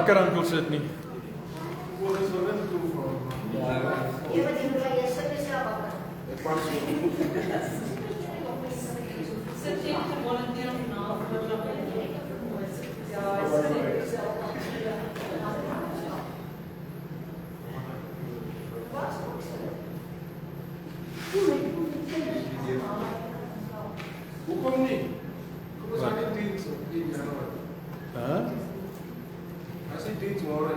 bakkerankel sit nie. Hoekom nie? Kom ons aan die diens op 1 Januarie. As die diens môre.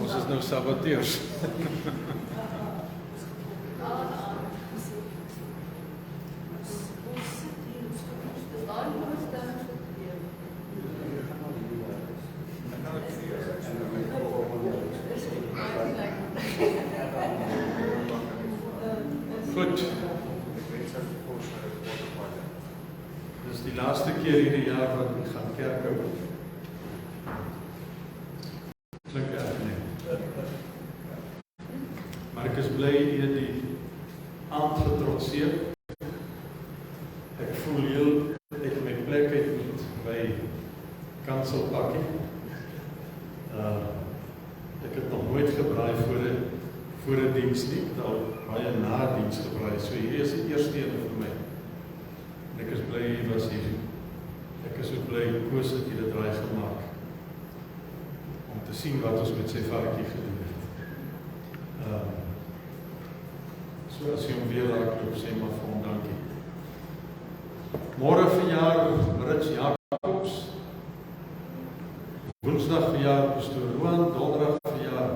Ons is nou saboteurs. Goed. Dis die laaste keer hierdie jaar wat ek gaan kerk hou. Klink erg nie. Maar ek is bly jy het die aand getrotseer. Ek voel heel uit my plek uit moet by kanselpakkie. Ek het nog nooit gebraai voor 'n diens nie, al baie na diens gebraai. So hier is die eerste een vir my. En ek is bly jy was hier. Ek is ook bly Koos het jy dit draai gemaak. Om te sien wat ons met sy varkie gedoen het. So as jy hom weer raak loop, sê maar vir hom dankie. Môre verjaar Rits Jacobs. Woensdag verjaar Pastoor Roan, donderdag verjaar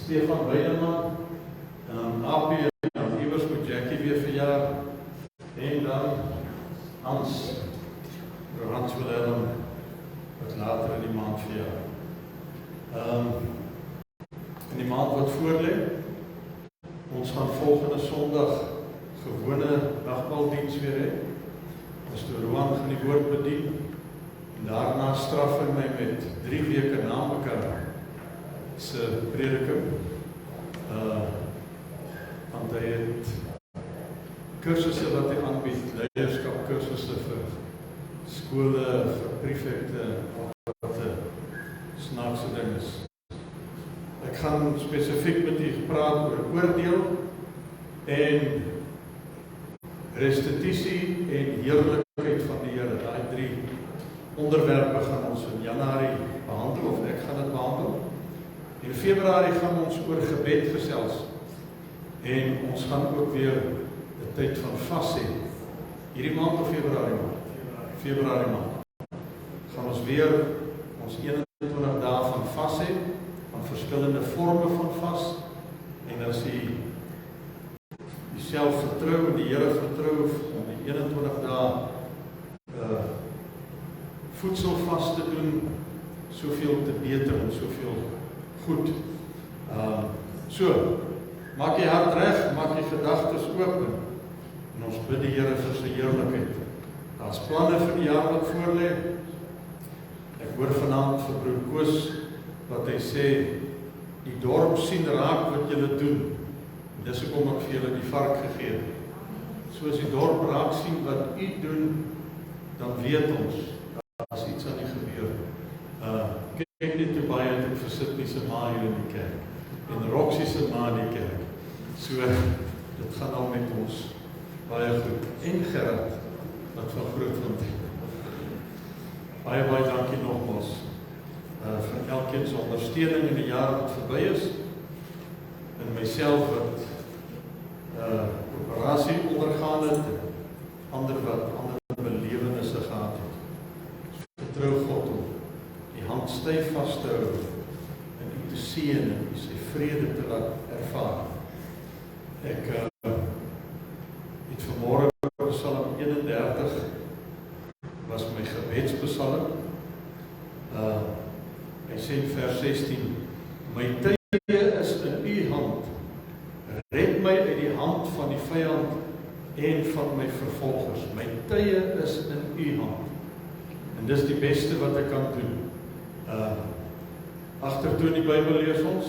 Stefan Weideman, en dan AP, en iewers moet Jackie weer verjaar, en dan Hans Willem, wat later in die maand verjaar. In die maand wat voorlê, ons gaan volgende Sondag gewone nagmaaldiens weer hê. Pastoor Roan gaan die woord bedien, en daarna straf hy my met 3 weke na mekaar se prediking. Want hy het kursusse wat hy aanbied, leierskap kursusse vir skole, vir prefekte, wat snaakse ding is. Ek gaan spesifiek met u gepraat oor oordeel en restituisie en heerlikheid van die Here. Daai 3 onderwerpe gaan ons in Januarie behandel, of ek gaan dit behandel. In Februarie gaan ons oor gebed gesels. En ons gaan ook weer 'n tyd van vas hê. Hierdie maand of Februarie maand? Februarie maand. Gaan ons weer ons 21 dae van vas hê, van verskillende vorme van vas. En as jy jouself vertrou en die Here vertrou om die 21 dae voedsel vas te doen, soveel te beter en soveel goed. So, maak jy hart reg, maak jy gedagtes oop, en ons bid die Here vir sy heerlikheid. Daar's planne vir die jaar wat voorlê. Ek hoor vanaand vir broer Koos wat hy sê, die dorp sien raak wat julle doen. En dis hoekom ek vir julle die vark gegee het. So as die dorp raak sien wat u doen, dan weet ons, daar is iets aan die gebeur. Kyk net hoe baie het ek versit nie se ma hier in die kerk. En Roxie se ma in die kerk. So, dit gaan al met ons baie goed. En Gerard, wat van Grootwind. Baie dankie nogmaals vir elkeen se ondersteuning in die jaar wat verby is. En myself wat operasie ondergaan het, ander wat ander belewennisse gehad het. Vertrou God om die hand styf vas te hou en u te seën en u sy vrede te laat ervaar. Ek het vanmôre Psalm 31 was my gebedspsalm. Hy sê in vers 16: My tye is in u hand. Red my uit die hand van die vyand en van my vervolgers. My tye is in u hand. En dis die beste wat ek kan doen. Agtertoe in die Bybel lees ons,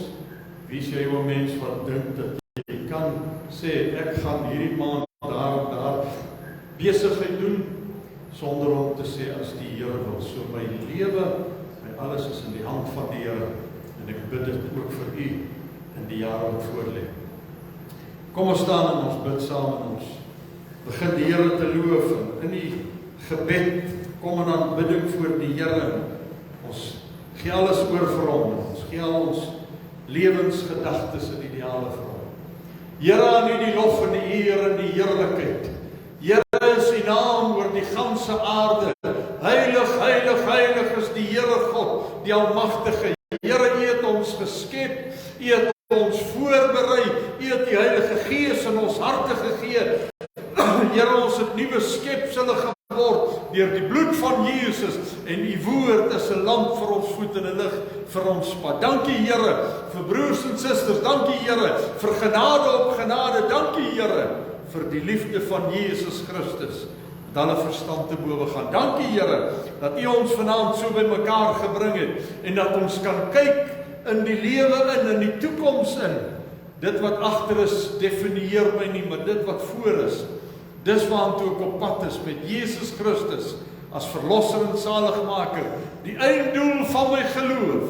Wie is jy ou mens wat dink dat jy kan sê, ek gaan hierdie maand daar besigheid doen, sonder om te sê, as die Here wil. So my lewe, my alles is in die hand van die Here, en ek bid dit ook vir u, in die jare wat voorlê. Kom ons staan en ons bid saam en ons begin die Here te loof, in die gebed, kom in aanbidding voor die Here, ons gee alles oor vir hom, ons gee al ons lewensgedagtes en ideale vir hom. Here, aan u die lof en die eer en die heerlikheid. Here is die naam oor die ganse aarde. Heilig, heilig, heilig is die Here God, die Almagtige. Here, u het ons geskep, u het ons voorberei, u het die Heilige Gees in ons harte gegee. Here, ons het nuwe skepsele geword deur die bloed van Jesus, en u woord is 'n lamp vir ons voet en 'n lig vir ons pad. Dankie Here vir broers en susters, dankie Here vir genade op genade, dankie Here vir die liefde van Jesus Christus, dat alle verstand te bowe gaan. Dankie Here dat u ons vanaand so bymekaar gebring het, en dat ons kan kyk in die lewe in die toekoms in. Dit wat agter is, definieer my nie, maar dit wat voor is, dis waartoe ek op pad is met Jesus Christus as verlosser en saligmaker, die einddoel van my geloof.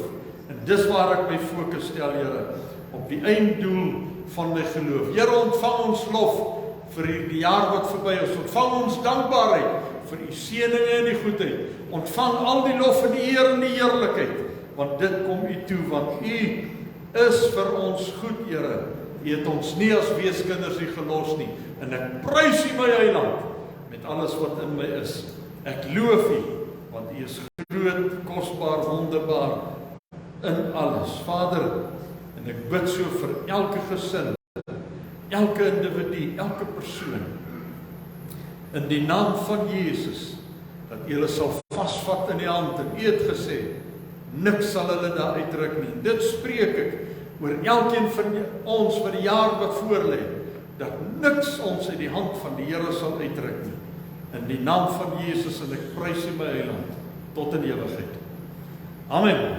En dis waar ek my fokus stel, Here, op die einddoel van my geloof. Here, ontvang ons lof vir die jaar wat verby is. Ontvang ons dankbaarheid vir u seëninge en die goedheid. Ontvang al die lof en die eer en die heerlikheid, want dit kom u toe, want u is vir ons goed, Here. U het ons nie as weeskinders nie gelos nie, en ek prys u my Heiland met alles wat in my is. Ek loof u, want u is groot, kosbaar, wonderbaar in alles. Vader, en ek bid so vir elke gesin, elke individu, elke persoon, in die naam van Jesus, dat u hulle sal vasvat in die hand, en u het gesê, niks sal hulle daar uitruk nie. Dit spreek ek oor elkeen van ons vir die jaar wat voorlê, dat niks ons uit die hand van die Here sal uitruk nie. In die naam van Jesus, en ek prys u my Heiland tot in ewigheid. Amen.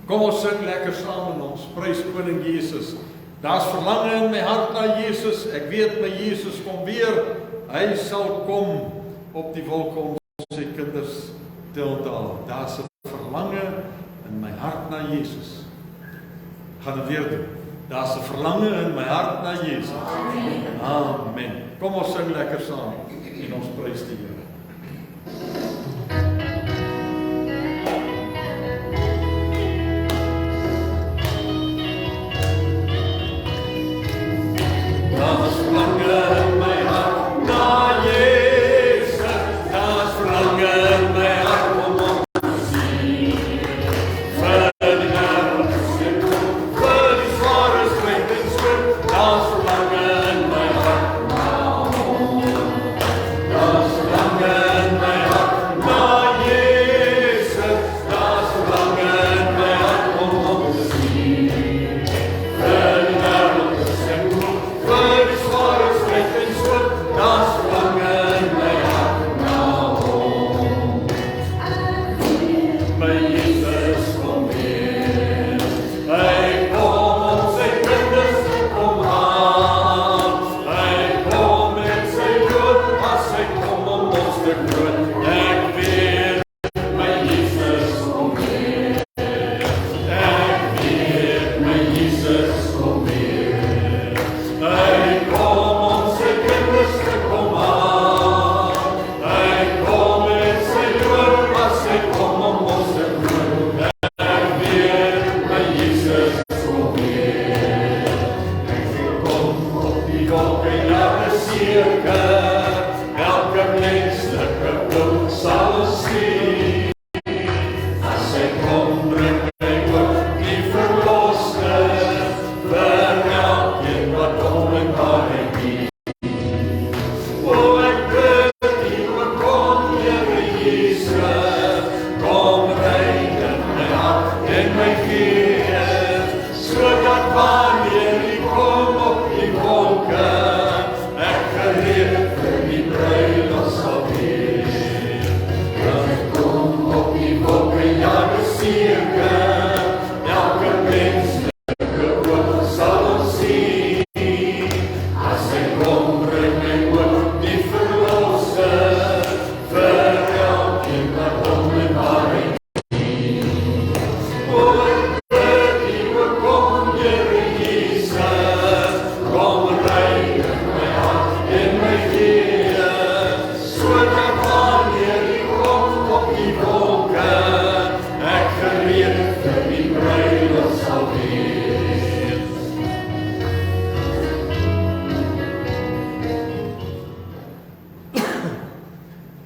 Kom ons sing lekker saam en ons prys koning Jesus. Daar's verlange in my hart na Jesus. Ek weet my Jesus kom weer. Hy sal kom op die wolke om sy kinders te onthaal. Daar's 'n verlange in my hart na Jesus. Gaan dit weer doen. Daar's 'n verlange in my hart na Jesus. Amen. Amen. Kom ons sing lekker saam en ons prys die Here. Daar's verlange in my hart na Jesus. Daar's verlange in my hart om hom te sien. Vir die wêreld se goed, vir die sware stryd en spoed. Daar's verlange in my hart na hom. Daar's verlange in my hart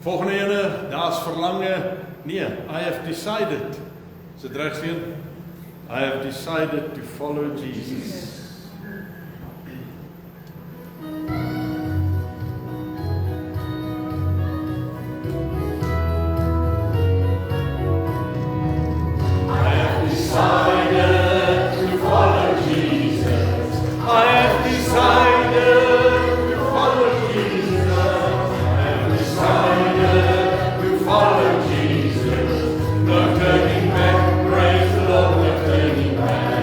Volgende ene, daar's verlange. Nee, I have decided. Is dit reg sien? I have decided to follow Jesus. Praise the Lord, no turning back.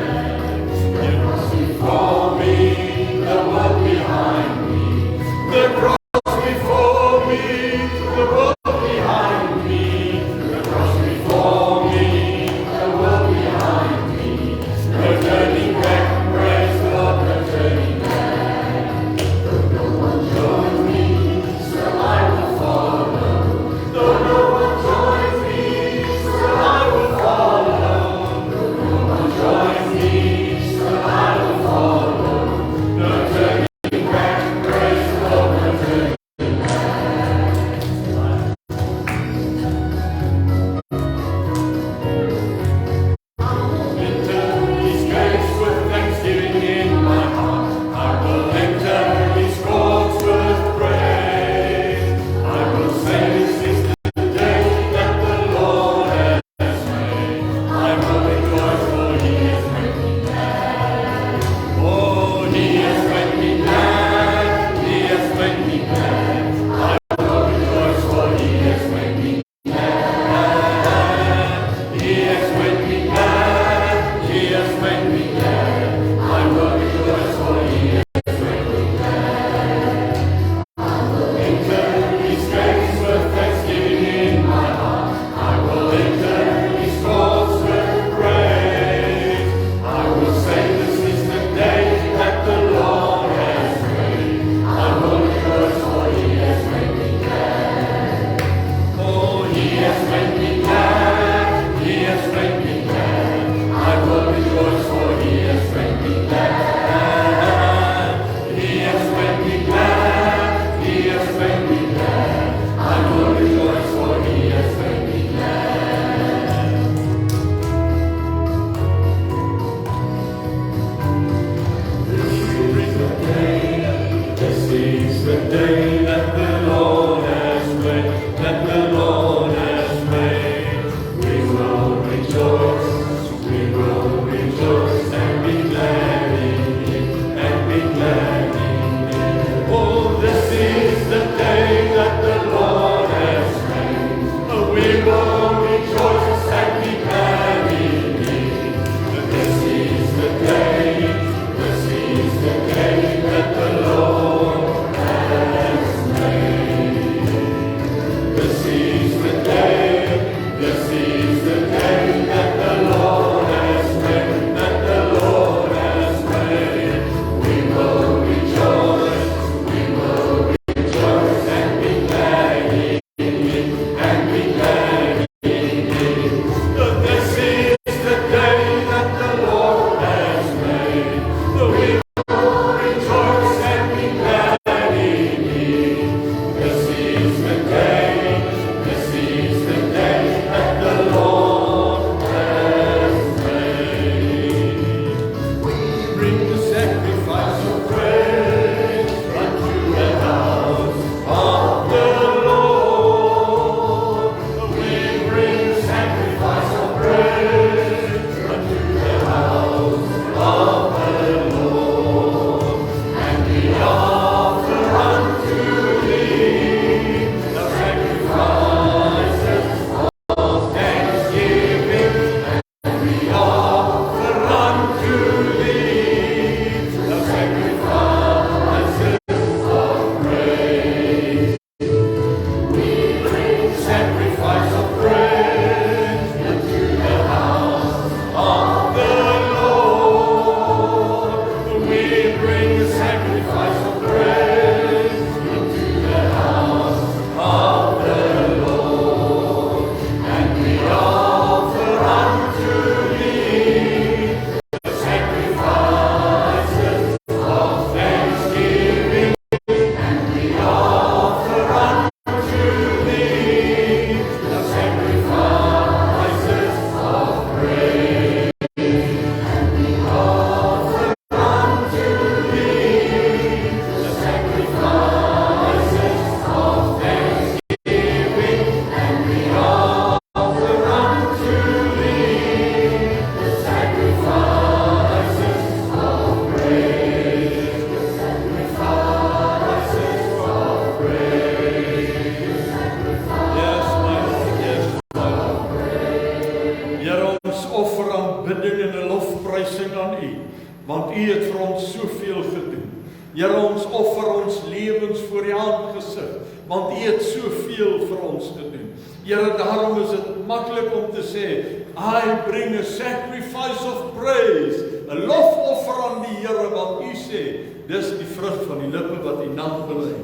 want U het vir ons soveel gedoen. Here, ons offer ons lewens voor U aangesig, want U het soveel vir ons gedoen. Here, daarom is dit maklik om te sê, I bring a sacrifice of praise, 'n lofoffer aan die Here, want U sê, dis die vrug van die lippe wat U naam bely,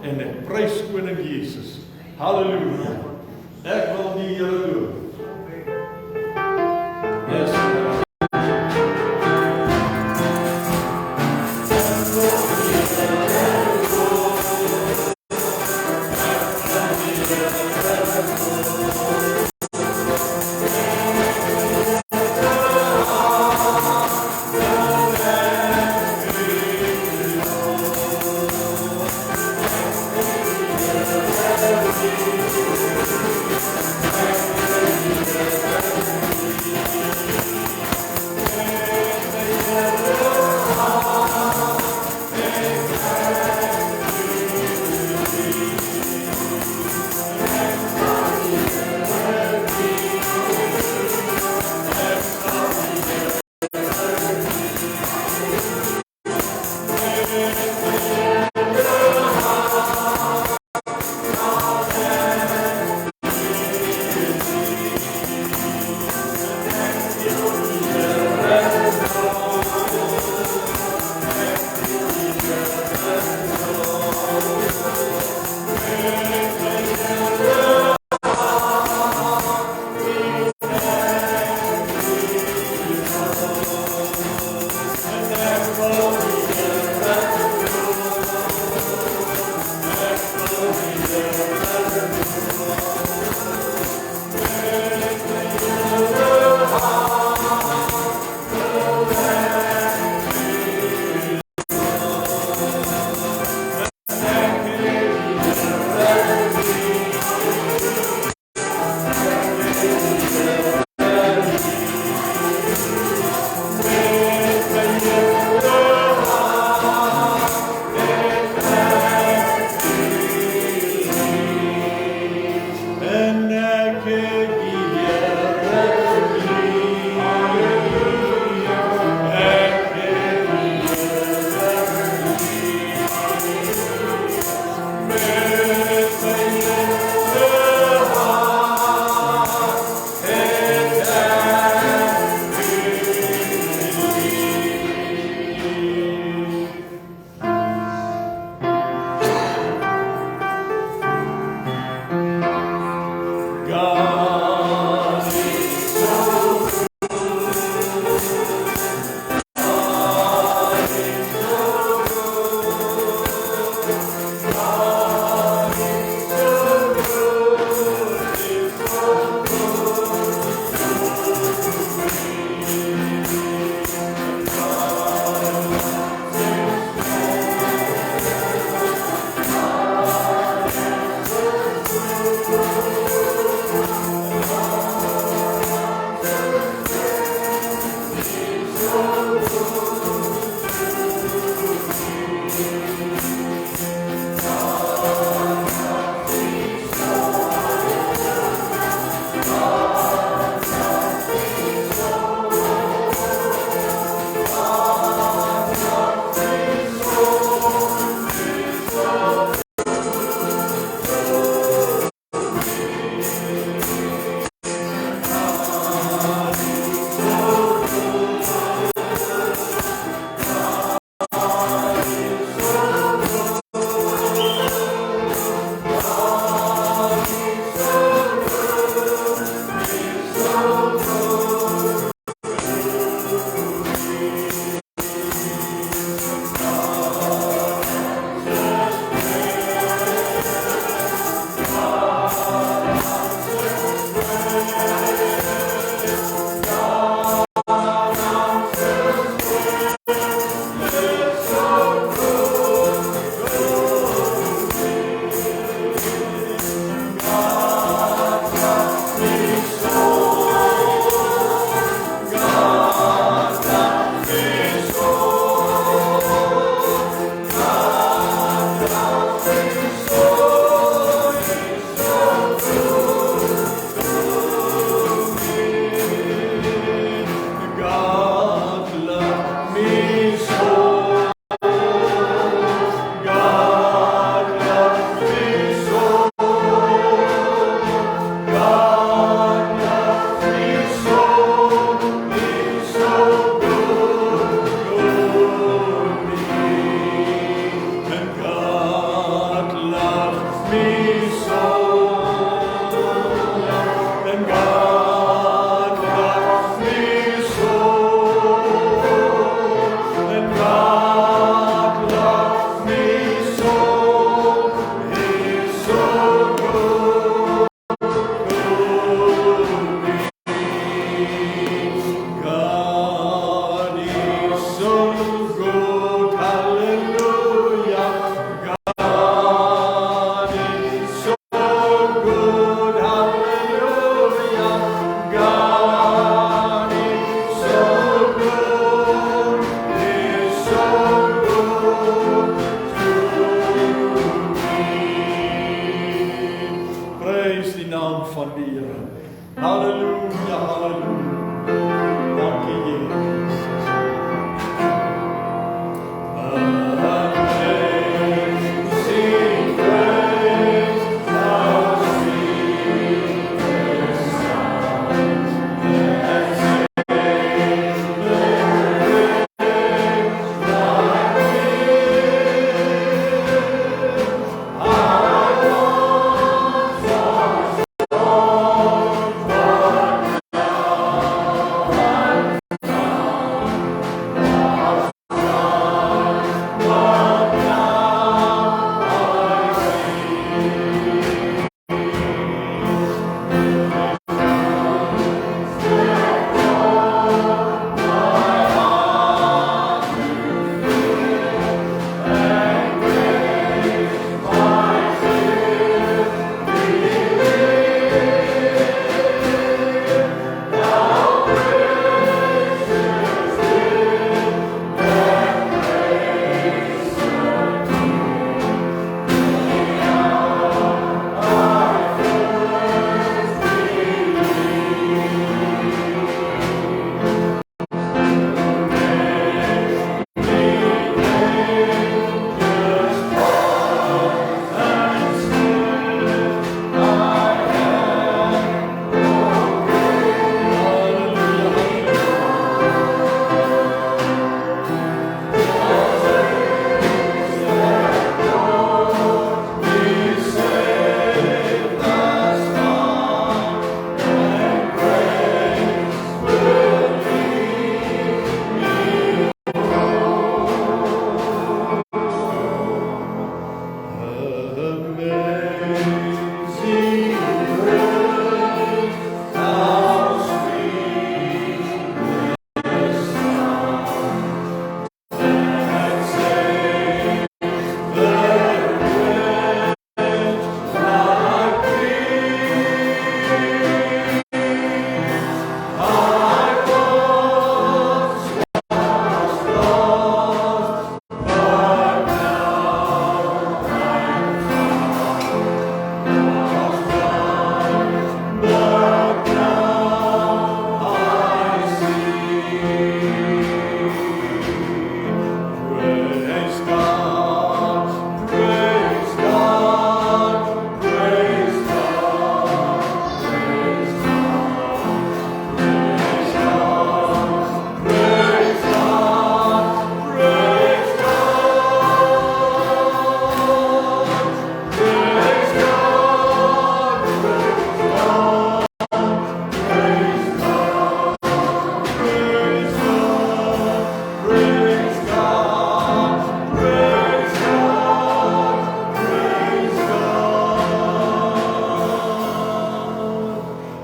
en ek prys Koning Jesus. Halleluja. Ek wil die Here loof. Yes,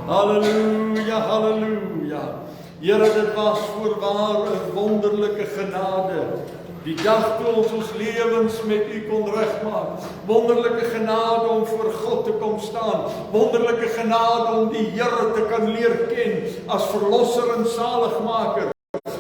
Halleluja, halleluja. Here, dit was voorwaar 'n wonderlike genade. Die dag toe ons lewens met U kon regmaak. Wonderlike genade om voor God te kom staan. Wonderlike genade om die Here te kan leer ken as verlosser en zaligmaker.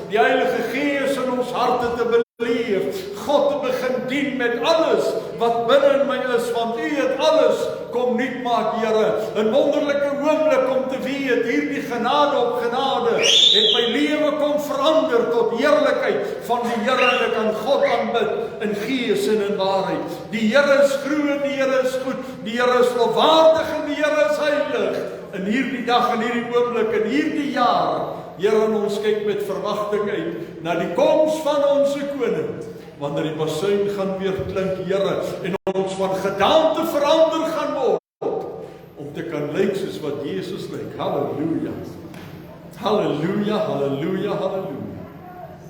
Die Heilige Gees in ons harte te beleef. God te begin dien met alles wat binne in my is, want U het alles kom nuut maak, Here. 'n Wonderlike oomblik om te weet, hierdie genade op genade het my lewe kom verander tot heerlikheid van die Here, en ek kan God aanbid in gees en in waarheid. Die Here is groot, die Here is goed, die Here is lofwaardig en die Here is heilig. In hierdie dag, in hierdie oomblik, in hierdie jaar, Here, ons kyk met verwagting uit na die koms van ons koning. wanneer die basuin gaan weer klink, Here, en ons van gedaante verander gaan word, om te kan lyk soos wat Jesus lyk. Halleluja. Halleluja, halleluja, halleluja.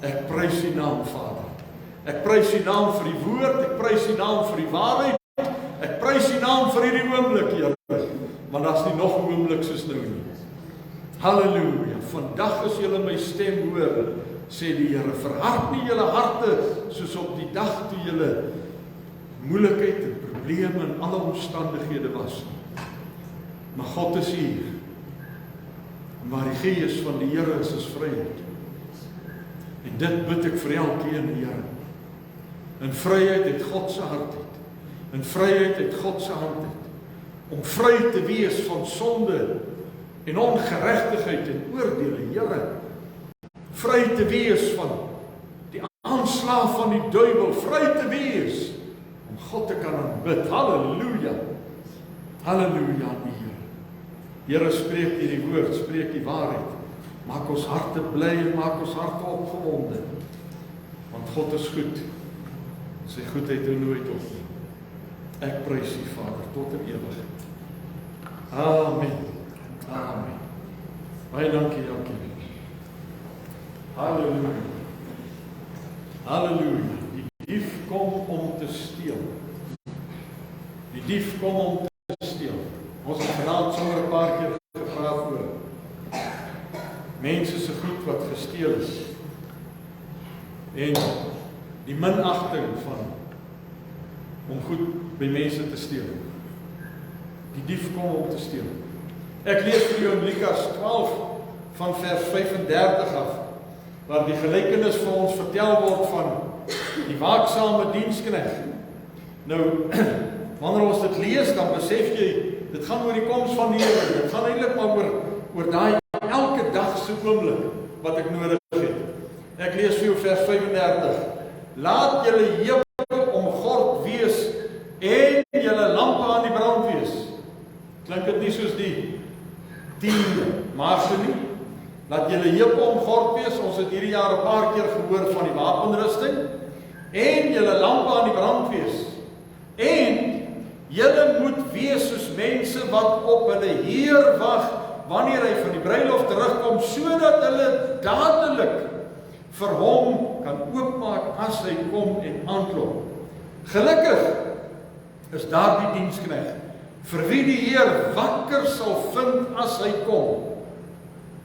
Ek prys U naam, Vader. Ek prys U naam vir die woord, ek prys U naam vir die waarheid, ek prys U naam vir hierdie oomblik, Here, want daar's nie nog 'n oomblik soos nou nie. Halleluja, vandag as julle my stem hoor, sê die Here, verhard nie julle harte soos op die dag toe julle moeilikheid en probleme en alle omstandighede was. Maar God is hier. Maar die Gees van die Here is vryheid. En dit bid ek vir elkeen, Here. In vryheid uit God se hart uit. In vryheid uit God se hand uit. Om vry te wees van sonde en ongeregtigheid en oordeele, Here. Vry te wees van die aanslag van die duiwel, vry te wees om God te kan aanbid. Halleluja. Halleluja aan die Here. Here, spreek hierdie woord, spreek die waarheid. Maak ons harte bly en maak ons harte opgewonde. Want God is goed. Sy goedheid hou nooit op nie. Ek prys U, Vader, tot in ewigheid. Amen. Amen. Baie dankie, dankie. Halleluja. Halleluja. Die dief kom om te steel. Die dief kom om te steel. Ons het vanaand sommer 'n paar keer gepraat oor mense se goed wat gesteel is. En die minagting van om goed by mense te steel. Die dief kom om te steel. Ek lees vir jou in Lukas 12 van vers 35 af, waar die gelykenis vir ons vertel word van die waaksame diensknegt. Nou, wanneer ons dit lees, dan besef jy, dit gaan oor die koms van die Here. Dit gaan eintlik maar oor daai elke dag se oomblik wat ek nodig het. Ek lees vir jou vers 35. Laat julle heupe omgord wees en julle lampe aan die brand wees. Klink dit nie soos die 10de Maagse nie? Laat julle heupe omgord wees. Ons het hierdie jaar 'n paar keer gehoor van die wapenrusting. En julle lampe aan die brand wees. En julle moet wees soos mense wat op hulle Heer wag wanneer hy van die bruiloft terugkom, sodat hulle dadelik vir hom kan oopmaak as hy kom en aanklop. Gelukkig is daardie diensknegt vir wie die Heer wakker sal vind as hy kom.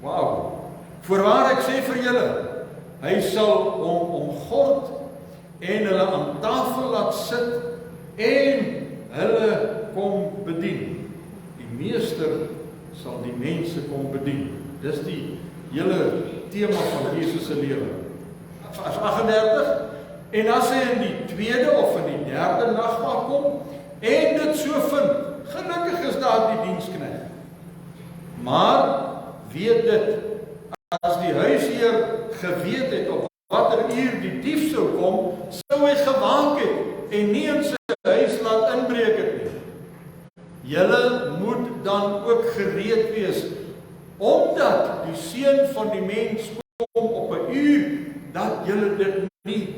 Wow. Voorwaar ek sê vir julle, hy sal hom omgord en hulle aan tafel laat sit en hulle kom bedien. Die meester sal die mense kom bedien. Dis die hele tema van Jesus se lewe. Vers 38. En as hy in die tweede of in die derde nagmaal kom en dit so vind, gelukkig is daar die diensknegt. Maar weet dit, as die huisheer geweet het op watter uur die dief sou kom, sou hy gewaak het en nie in sy huis laat inbreek het nie. Julle moet dan ook gereed wees, omdat die Seun van die mens kom op 'n uur, dat julle dit nie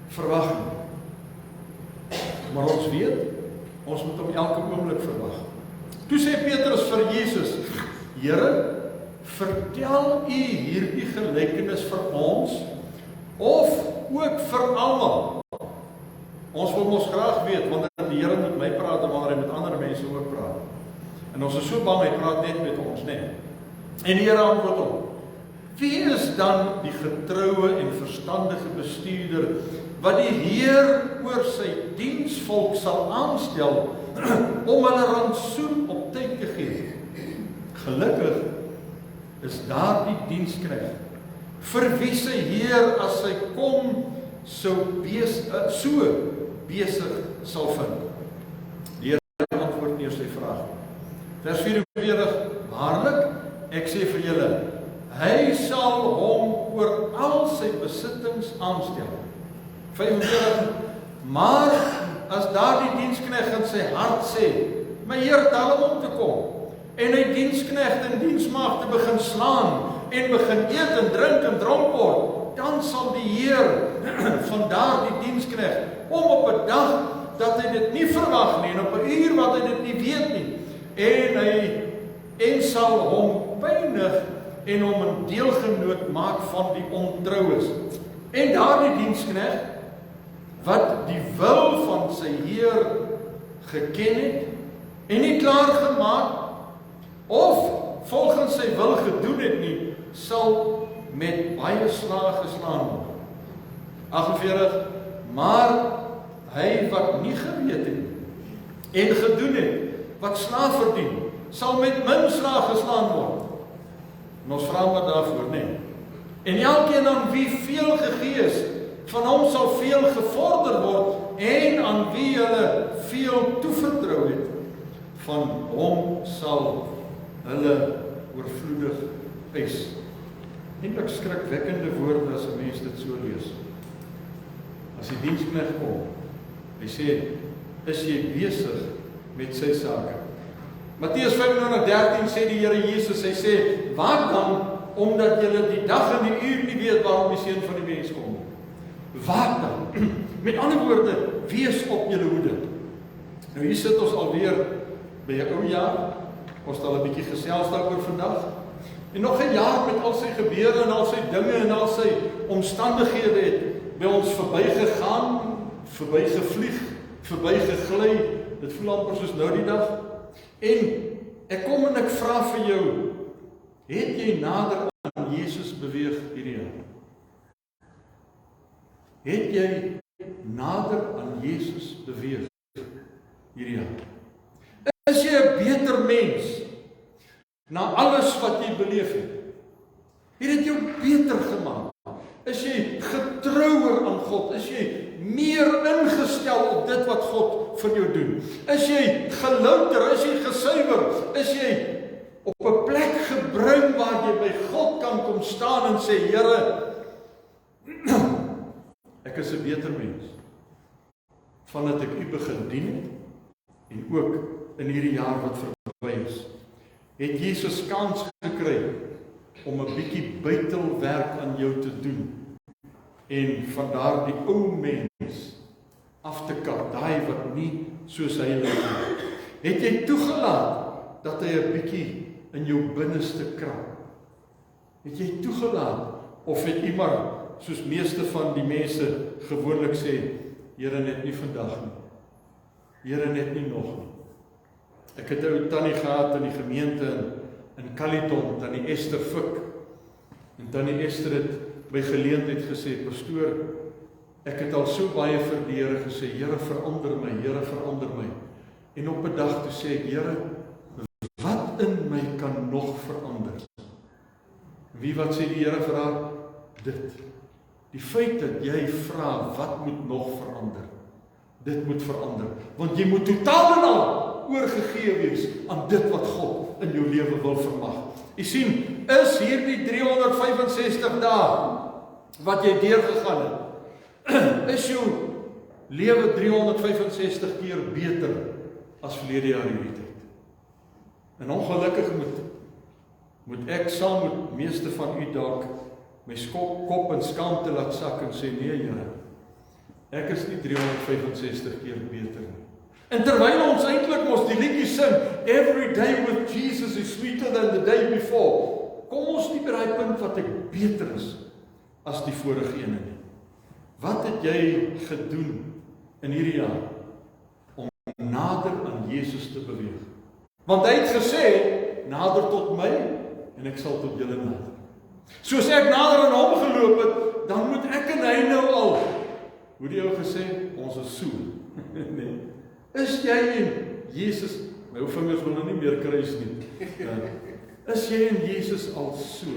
verwag nie. Maar ons weet, ons moet hom elke oomblik verwag. Toe sê Petrus vir Jesus, Here, vertel U hierdie gelykenis vir ons, of ook vir almal? Ons wil mos graag weet, want die Here met my praat, en wanneer hy met ander mense ook praat. En ons is so bang, hy praat net met ons, nee. En die Here antwoord hom, wie is dan die getroue en verstandige bestuurder, wat die Heer oor sy diensvolk sal aanstel, om hulle rantsoen op tyd te gee? Gelukkig is daardie diensknegt, vir wie sy Heer as hy kom, so besig sal vind. Die Here antwoord nie op sy vraag. Vers 44, waarlik, ek sê vir julle, hy sal hom oor al sy besittings aanstel. 45, maar as daardie diensknegt in sy hart sê, my Heer, tel hom om te kom, en hy diensknegt en diensmaagd te begin slaan, en begin eet en drink en dronk word, dan sal die Heer van daardie diensknegt om op 'n dag dat hy dit nie verwag nie en op 'n uur wat hy dit nie weet nie, en sal hom pynig en hom 'n deelgenoot maak van die ontroues. En daardie diensknegt wat die wil van sy Heer geken het en nie klaar gemaak of volgens sy wil gedoen het nie, sal met baie slae geslaan word. 48, maar hy wat nie geweet het en gedoen het, wat slaag verdien, sal met min slaag geslaan word. En ons vra maar daarvoor, nee. En elkeen aan wie veel gegee is, van hom sal veel gevorder word, en aan wie hulle veel toevertrou het, van hom sal hulle oorvloedig eis. Eintlik skrikwekkende woorde as 'n mens dit so lees. As die diensknegt kom, hy sê, is jy besig met sy sake? Matteus 25:13 sê die Here Jesus, hy sê, waak dan, omdat julle die dag en die uur nie weet waarom die Seun van die mens kom. Waak dan. Met ander woorde, wees op julle hoede. Nou hier sit ons alweer by 'n ou jaar, ons het al 'n bietjie gesels daaroor vandag, en nog 'n jaar met al sy gebeure en al sy dinge en al sy omstandighede het by ons verbygegaan, verbygevlieg, verbygegly. Dit voel amper soos nou die dag. En ek kom en ek vra vir jou, het jy nader aan Jesus beweeg hierdie jaar? Het jy nader aan Jesus beweeg hierdie jaar? Is jy 'n beter mens na alles wat jy beleef het? Het dit jou beter gemaak? Is jy getrouer aan God? Is jy meer ingestel op dit wat God vir jou doen? Is jy gelouter? Is jy gesuiwer? Is jy op 'n plek gebring waar jy by God kan kom staan en sê, Here, ek is 'n beter mens vandat ek U begin dien het en ook in hierdie jaar wat verby is. Het Jesus kans gekry om 'n bietjie buitelwerk aan jou te doen en van daardie ou mens af te kap, daai wat nie soos hy lyk nie. Het jy toegelaat dat hy 'n bietjie in jou binneste krap? Het jy toegelaat of het jy maar soos meeste van die mense gewoonlik sê, Here, net nie vandag nie. Here, net nie nog nie. Ek het 'n ou tannie gehad in die gemeente in Kaliton, tannie Esther Fik. En tannie Esther het by geleentheid gesê, pastoor, ek het al so baie vir die Here gesê, Here, verander my, Here, verander my. En op 'n dag toe sê ek, Here, wat in my kan nog verander? Wie wat sê die Here vir haar? Dit. Die feit dat jy vra, wat moet nog verander? Dit moet verander. Want jy moet totaal en al oorgegee wees aan dit wat God in jou lewe wil vermag. Jy sien, is hierdie 365 dae wat jy deurgegaan het, is jou lewe 365 keer beter as verlede jaar hierdie tyd. En ongelukkig moet ek saam met meeste van u dalk my kop en skaamte laat sak en sê, nee Here, ek is nie 365 keer beter nie. En terwyl ons eintlik mos die liedjie sing, every day with Jesus is sweeter than the day before, kom ons nie by daai punt wat ek beter is as die vorige ene nie. Wat het jy gedoen in hierdie jaar om nader aan Jesus te beweeg? Want hy het gesê, nader tot my en ek sal tot julle nader. Soos ek nader aan hom geloop het, dan moet ek en hy nou al, hoe die ou gesê, ons is so. Nee. Is jy en Jesus, my ou vingers wil nou nie meer kruis nie. Is jy en Jesus al so,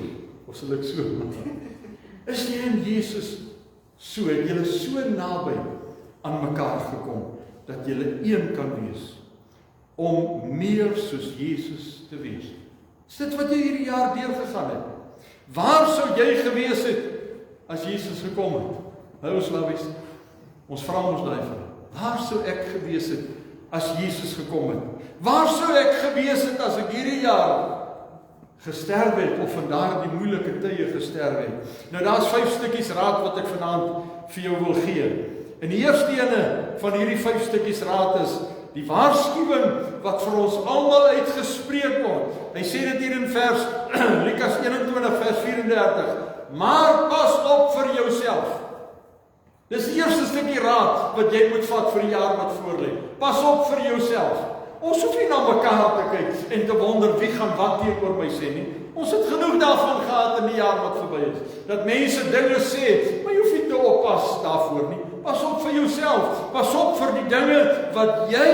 of sal ek so maak? Is jy en Jesus so, het julle so naby aan mekaar gekom, dat julle een kan wees, om meer soos Jesus te wees? Is dit wat jy hierdie jaar deurgegaan het? Waar sou jy gewees het, as Jesus gekom het? Nou ons lawies, ons vra ons daai vraag. Waar sou ek gewees het, as Jesus gekom het? Waar sou ek gewees het, as ek hierdie jaar gesterf het, of van daardie moeilike tye gesterf het? Nou daar's 5 stukkies raad wat ek vanaand vir jou wil gee. En die eerste ene van hierdie 5 stukkies raad is die waarskuwing wat vir ons almal uitgespreek word. Hy sê dit hier in vers Lukas 21 vers 34. Maar pas op vir jouself. Dis die eerste stukkie raad wat jy moet vat vir die jaar wat voorlê. Pas op vir jouself. Ons hoef nie na mekaar te kyk en te wonder wie gaan wat teenoor my sê nie. Ons het genoeg daarvan gehad in die jaar wat verby is. Dat mense dinge sê, maar jy hoef nie te oppas daarvoor nie. Pas op vir jouself. Pas op vir die dinge wat jy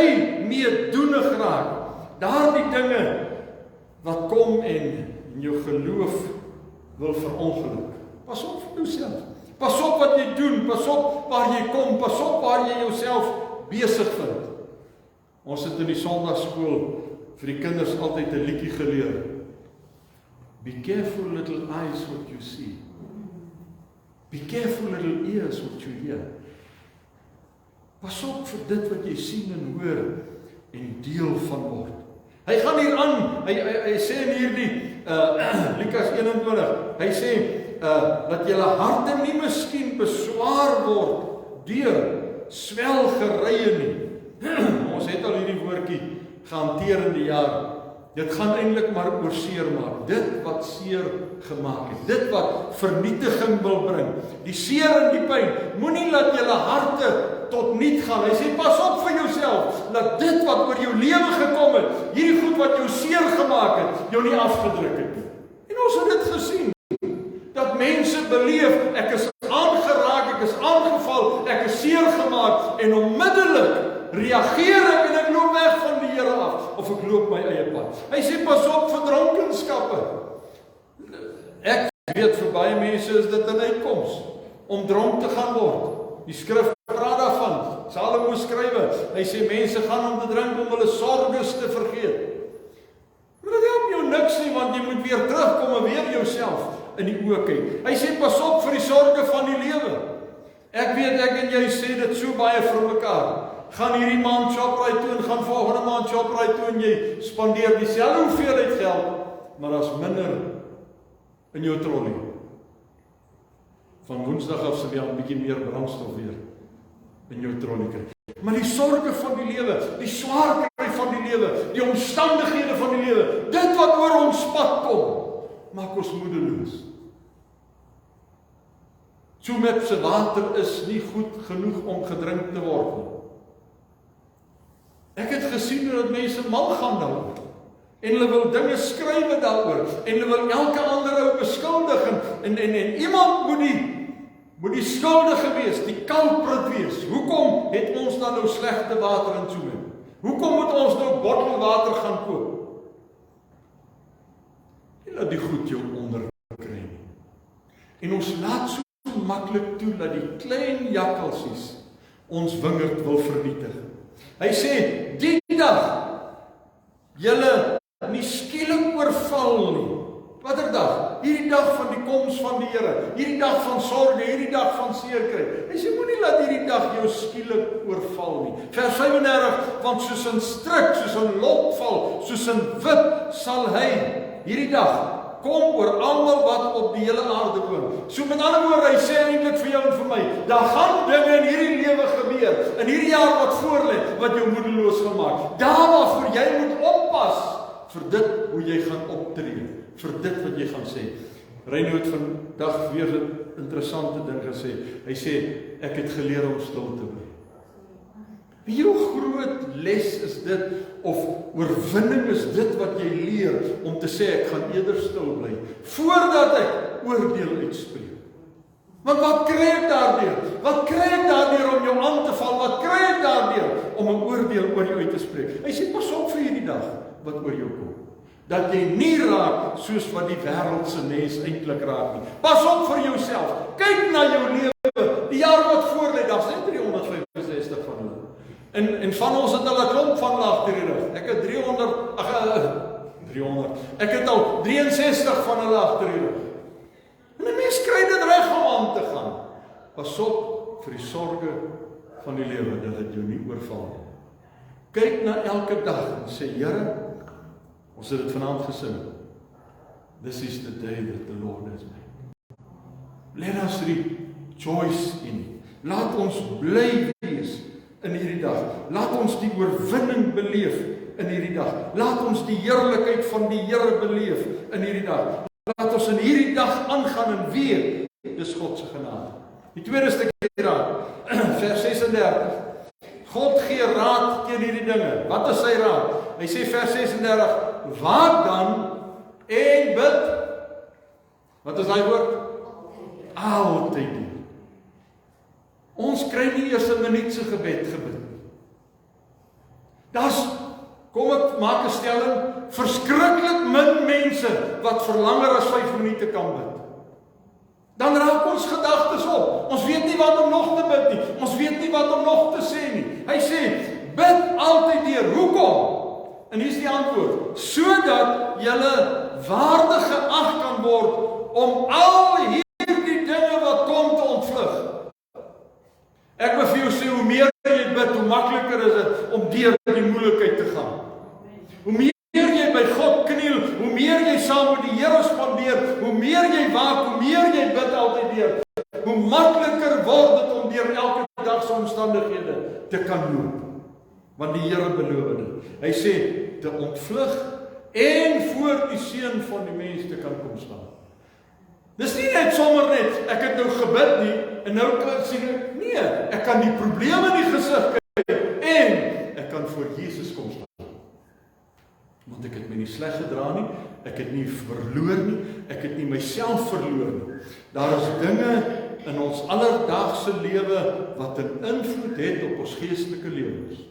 mee doenig raak. Daardie dinge wat kom en in jou geloof wil verongeluk. Pas op vir jouself. Pas op wat jy doen, pas op waar jy kom, pas op waar jy jouself besig vind. Ons het in die Sondagskool vir die kinders altyd 'n liedjie geleer. Be careful little eyes what you see. Be careful little ears what you hear. Pas op vir dit wat jy sien en hoor en deel van word. Hy gaan hier aan, hy sê in hierdie Lukas 21, hy sê dat julle harte nie miskien beswaar word deur swelgerye nie. Ons het al hierdie woordjie gehanteer in die jaar. Dit gaan eintlik maar oor seermaak. Dit wat seer gemaak het. Dit wat vernietiging wil bring. Die seer en die pyn. Moenie laat julle harte tot niet gaan. Hy sê pas op vir jouself. Laat dit wat oor jou lewe gekom het, hierdie goed wat jou seer gemaak het, jou nie afgedruk het nie. En ons het dit gesien. Dat mense beleef, ek is aangeraak, ek is aangeval, ek is seer gemaak en onmiddellik reageer ek en ek loop weg van die Here af of ek loop my eie pad. Hy sê pas op vir dronkenskappe. Ek weet vir baie mense is dit 'n uitkoms om dronk te gaan word. Die skrif praat daarvan. Salomo skrywe, hy sê mense gaan om te drink om hulle sorges te vergeet. Maar dit help jou niks nie want jy moet weer terugkom en weer jouself in die oë kyk. Hy sê pas op vir die sorge van die lewe. Ek weet ek en jy sê dit so baie vir mekaar. Gaan hierdie maand Shoprite toe en gaan volgende maand Shoprite toe en jy spandeer dieselfde hoeveelheid geld, maar daar's minder in jou trolley. Van Woensdag af sal jy 'n bietjie meer brandstof weer in jou trolley kry. Maar die sorge van die lewe, die swaar kry van die lewe, die omstandighede van die lewe, dit wat oor ons pad kom, maak ons moedeloos. Zoemep se water is nie goed genoeg om gedrink te word nie. Ek het gesien hoe dat mense mal gaan daaroor. En hulle wil dinge skrywe daaroor. En hulle wil elke ander ou beskuldig. En iemand moet die skuldige wees, die culprit wees. Hoekom het ons dan nou slegte water in Zoemep? Hoekom moet ons nou bottelwater gaan koop? En laat die goed jou onderkry nie. En ons laat so maklik toe dat die klein jakkalsies ons wingerd wil vernietig. Hy sê, die dag, julle nie skielik oorval nie. Watter dag? Hierdie dag van die koms van die Here, hierdie dag van sorge, hierdie dag van seer kry. Hy sê, moenie laat hierdie dag jou skielik oorval nie. Vers 35, want soos 'n struik, soos 'n lokval, soos 'n wip, sal hy hierdie dag kom oor almal wat op die hele aarde woon. So met ander woorde, hy sê eintlik vir jou en vir my, daar gaan dinge in hierdie lewe gebeur, in hierdie jaar wat voorlê, wat jou moedeloos gaan maak. Daar waarvoor jy moet oppas, vir dit hoe jy gaan optree, vir dit wat jy gaan sê. Reino het vandag weer 'n interessante ding gesê. Hy sê, ek het geleer om stil te bly. Wie hoe groot les is dit, of oorwinning is dit wat jy leer, om te sê, ek gaan eerder stil bly, voordat ek oordeel uitspreek. Want wat kry ek daardeur? Wat kry ek daardeur om jou aan te val? Wat kry ek daardeur om 'n oordeel oor jou uit te spreek? Hy sê, pas op vir hierdie dag, wat oor jou kom. Dat jy nie raak, soos wat die wêreldse mens eintlik raak nie. Pas op vir jouself, kyk na jou lewe, die jaar wat voorlê, daar's net 365 van hulle. En van ons het al 'n klomp van agter die rug. Ek het 300. Ek het al 63 van hulle agter die rug. En 'n mens kry dit reg om aan te gaan. Pas op vir die sorge van die lewe, dat dit jou nie oorval nie. Kyk na elke dag en sê, Here, ons het dit vanaand gesing. This is the day that the Lord has made. Let us rejoice in it. Laat ons bly wees in hierdie dag. Laat ons die oorwinning beleef in hierdie dag. Laat ons die heerlikheid van die Here beleef in hierdie dag. Laat ons in hierdie dag aangaan en weet, dis God se genade. Die tweede stukkie raad, vers 36. God gee raad teen hierdie dinge. Wat is sy raad? Hy sê vers 36, waak dan en bid. Wat is daai woord? Altyd. Ons kry nie eers 'n minuut se gebed gebid. Kom ek maak 'n stelling, verskriklik min mense wat vir langer as 5 minute kan bid. Dan raak ons gedagtes op. Ons weet nie wat om nog te bid nie. Ons weet nie wat om nog te sê nie. Hy sê, bid altyd deur. Hoekom? En hier is die antwoord. Sodat julle waardig geag kan word om al hierdie dinge wat kom te ontvlug. Ek wil vir jou sê, hoe meer jy bid, hoe makliker is dit om deur die moeilikheid te gaan. Hoe meer jy by God kniel, hoe meer jy saam met die Here spandeer, hoe meer jy waak, hoe meer jy bid altyd deur, hoe makliker word dit om deur elke dag se omstandighede te kan loop. Want die Here beloof dit. Hy sê, te ontvlug en voor die seun van die mens te kan kom staan. Dis nie net sommer net, ek het nou gebid nie, en nou sien ek, nee, ek kan die probleme in die gesig kyk, en ek kan voor Jesus kom staan. Want ek het my nie sleg gedra nie, ek het nie verloor nie, ek het nie myself verloor nie. Daar is dinge in ons alledaagse lewe wat 'n invloed het op ons geestelike lewens.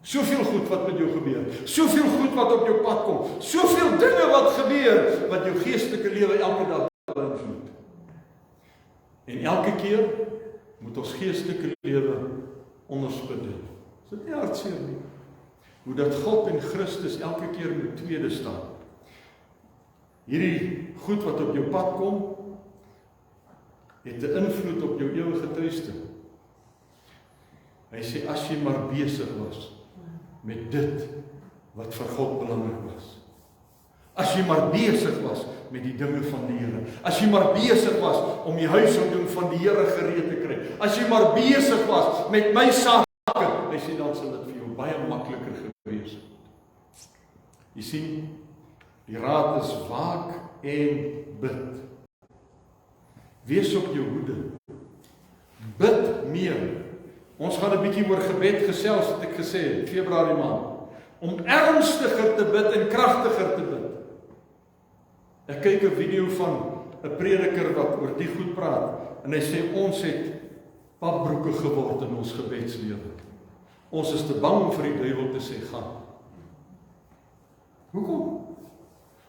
Soveel goed wat met jou gebeur, soveel goed wat op jou pad kom, soveel dinge wat gebeur, wat jou geestelike lewe elke dag beïnvloed. En elke keer moet ons geestelike lewe onderspit. Is dit nie hartseer nie? Hoe dat God en Christus elke keer moet tweede staan. Hierdie goed wat op jou pad kom, het 'n invloed op jou ewige tuiste. Hy sê, as jy maar besig was met dit wat vir God belangrik was. As jy maar besig was met die dinge van die Here. As jy maar besig was om die huishouding van die Here gereed te kry. As jy maar besig was met my sake, hy sê, dan sal dit vir jou baie makliker gewees. Jy sien, die raad is waak en bid. Wees op jou hoede. Bid meer. Ons gaan 'n bietjie oor gebed gesels, het ek gesê, Februarie maand. Om ernstiger te bid en kragtiger te bid. Ek kyk 'n video van 'n prediker wat oor die goed praat, en hy sê, ons het papbroeke geword in ons gebedslewe. Ons is te bang om vir die duiwel te sê, gaan. Hoekom?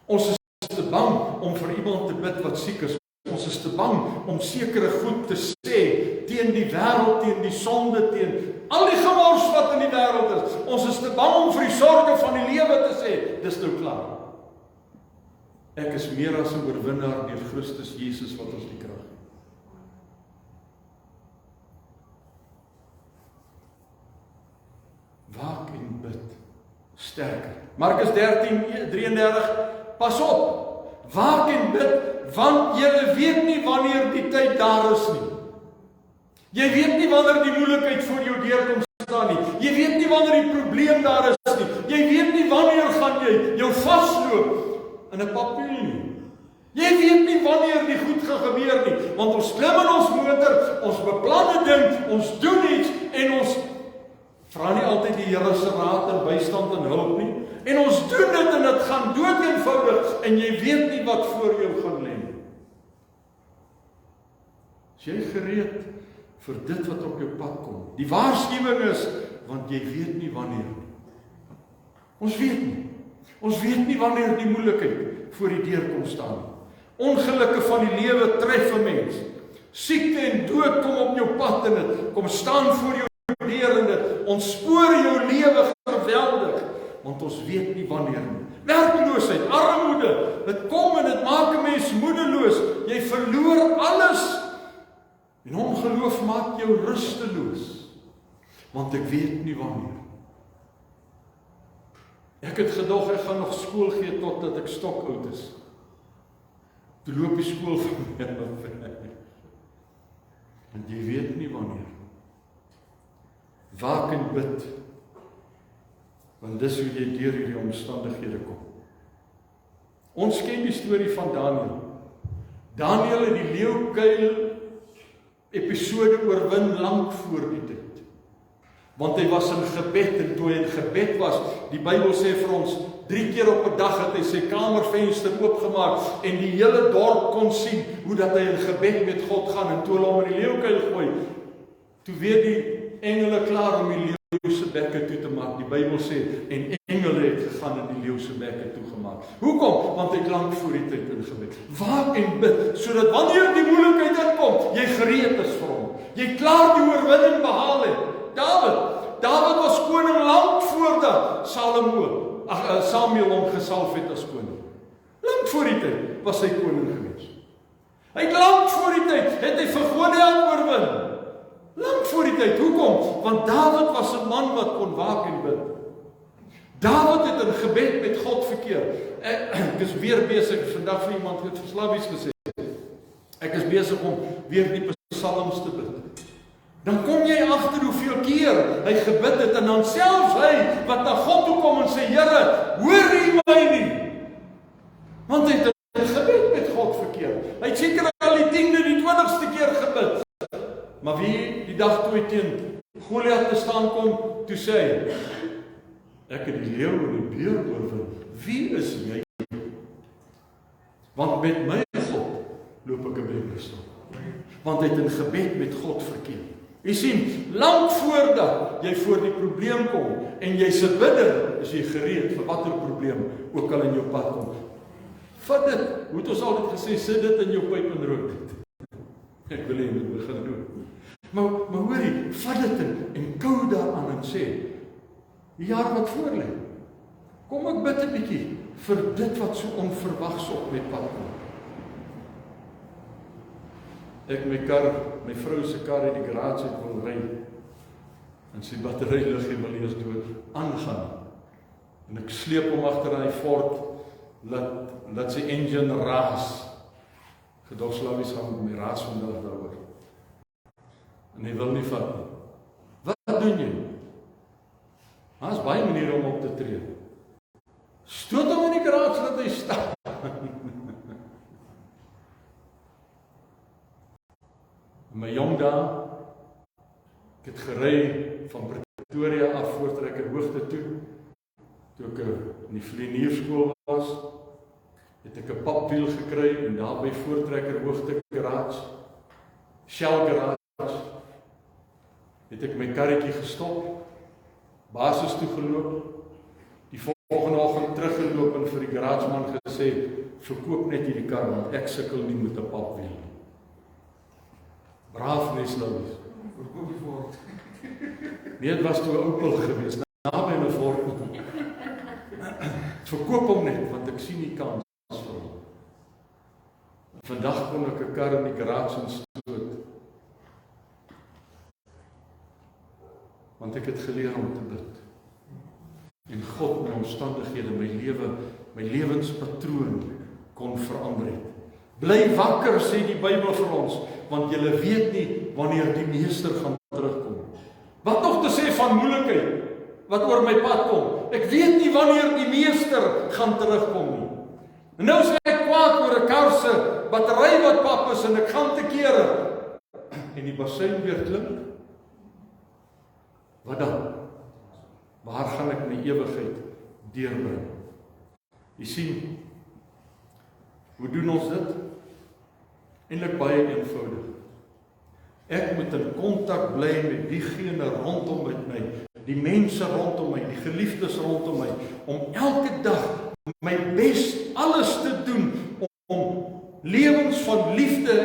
Ons is te bang om vir iemand te bid wat siek is. Ons is te bang om sekere goed te sê teen die wêreld, teen die sonde, teen al die gemors wat in die wêreld is. Ons is te bang om vir die sorge van die lewe te sê, dis nou klaar. Ek is meer as 'n oorwinnaar deur Christus Jesus wat ons die krag gee. Waak en bid sterker. Markus 13:33, pas op, waak en bid, want jy weet nie wanneer die tyd daar is nie. Jy weet nie wanneer die moeilikheid voor jou deur kom staan nie. Jy weet nie wanneer die probleem daar is nie. Jy weet nie wanneer gaan jy jou vasloop in 'n papier nie. Jy weet nie wanneer die goed gaan gebeur nie, want ons klim in ons motor, ons beplan 'n ding, ons doen iets en ons vra nie altyd die Here se raad en bystand en hulp nie. En ons doen dit en dit gaan dood eenvoudig en jy weet nie wat voor jou gaan lê nie. Is jy gereed vir dit wat op jou pad kom? Die waarskuwing is, want jy weet nie wanneer nie. Ons weet nie. Ons weet nie wanneer die moeilikheid voor die deur kom staan nie. Ongelukke van die lewe tref 'n mens. Siekte en dood kom op jou pad en dit kom staan voor jou deur en dit ontspoor jou lewe geweldig, want ons weet nie wanneer nie. Werkloosheid, armoede, dit kom en dit maak 'n mens moedeloos. Jy verloor alles. En ongeloof maak jou rusteloos, want ek weet nie wanneer. Ek het gedog ek gaan nog skool gee totdat ek stokoud is. Toe loop die skool van my weg. En jy weet nie wanneer. Waak en bid, want dis hoe jy deur hierdie omstandighede kom. Ons ken die storie van Daniël. Daniël het die leeukuil episode oorwin lank voor die tyd. Want hy was in gebed, en toe hy in gebed was, die Bybel sê vir ons, 3 keer op 'n dag het hy sy kamervenster oopgemaak, en die hele dorp kon sien, hoe dat hy in gebed met God gaan, en toe hulle hom in die leeukuil gooi, toe weet die engele klaar om die leeu se bekke toe te maak. Die Bybel sê, en engele het gegaan en die leeu se bekke toegemaak. Hoekom? Want hy het lank voor die tyd in gebed. Waak en bid, sodat wanneer die moeilikheid inkom, jy gereed is vir hom. Jy klaar die oorwinning behaal het. David was koning lank voordat Samuel hom gesalf het as koning. Lank voor die tyd was hy koning gewees. Hy het lank voor die tyd, het hy vir Goliat oorwin. Lank voor die tyd. Hoekom? Want David was 'n man wat kon waak en bid. David het in gebed met God verkeer. Ek is weer besig, vandag vir iemand het verslawies gesê, ek is besig om weer die psalms te bid. Dan kom jy agter hoeveel keer hy gebid het, en dan selfs hy wat na God toe kom en sê, Here, hoor U my nie? Want hy het in gebed met God verkeer. Hy het seker al die 10de, die 20ste keer gebid. Maar wie die dag toe hy teen Goliat te staan kom, toe sê hy, ek het die leeu en die beer oorwin. Wie is jy? Want met my God loop ek 'n bybelstap. Want hy het in gebed met God verkeer. Jy sien, lank voordat jy voor die probleem kom, en jy's 'n bidder, is jy gereed vir watter probleem ook al in jou pad kom. Vat dit, hoe het ons altyd gesê, sit dit in jou pyp en rook dit. Ek wil jy moet begin doen. Maar hoorie, vat dit en kou daaraan en sê, die jaar wat voor lê, kom ek bid 'n bietjie vir dit wat so onverwags op my pad kom. Ek my vrou se kar uit die garage het wil ry, en sy battery lig en wil eers dood aangaan. En ek sleep hom agter hy Ford, laat sy engine raas. Gedagslawies gaan met my raas vandag daaroor. En hy wil nie vat nie. Wat doen jy? Daar's baie maniere om op te tree. Stoot hom in die garage dat hy staan. In my jong dae, ek het gery van Pretoria af Voortrekker Hoogte toe ek in die vlieënierskool was, het ek 'n papwiel gekry, en daar by Voortrekker Hoogte garage, Shell garage, het ek my karretjie gestop, basis toe geloop, die volgende oggend teruggeloop en vir die garageman gesê, verkoop net hierdie kar, want ek sukkel nie met 'n papwiel. Braaf Neslawies. Verkoop die Ford. Nee, het was toe 'n Opel geweest, naby 'n Ford. Verkoop hom net, want ek sien nie kans vir hom. Vandag kon ek 'n kar in die garage instoot. Want ek het geleer om te bid. En God my omstandighede, my lewenspatroon kon verander het. Bly wakker, sê die Bybel vir ons, want julle weet nie wanneer die meester gaan terugkom. Wat nog te sê van moeilikheid wat oor my pad kom? Ek weet nie wanneer die meester gaan terugkom nie. En nou is ek kwaad oor 'n kar se battery wat pap is, en ek gaan te kere. En die bassein weer klink. Wat dan? Waar gaan ek my ewigheid deurbring? Jy sien, hoe doen ons dit? Eintlik baie eenvoudig. Ek moet in kontak bly met diegene rondom my, die mense rondom my, die geliefdes rondom my, om elke dag my bes alles te doen om lewens van liefde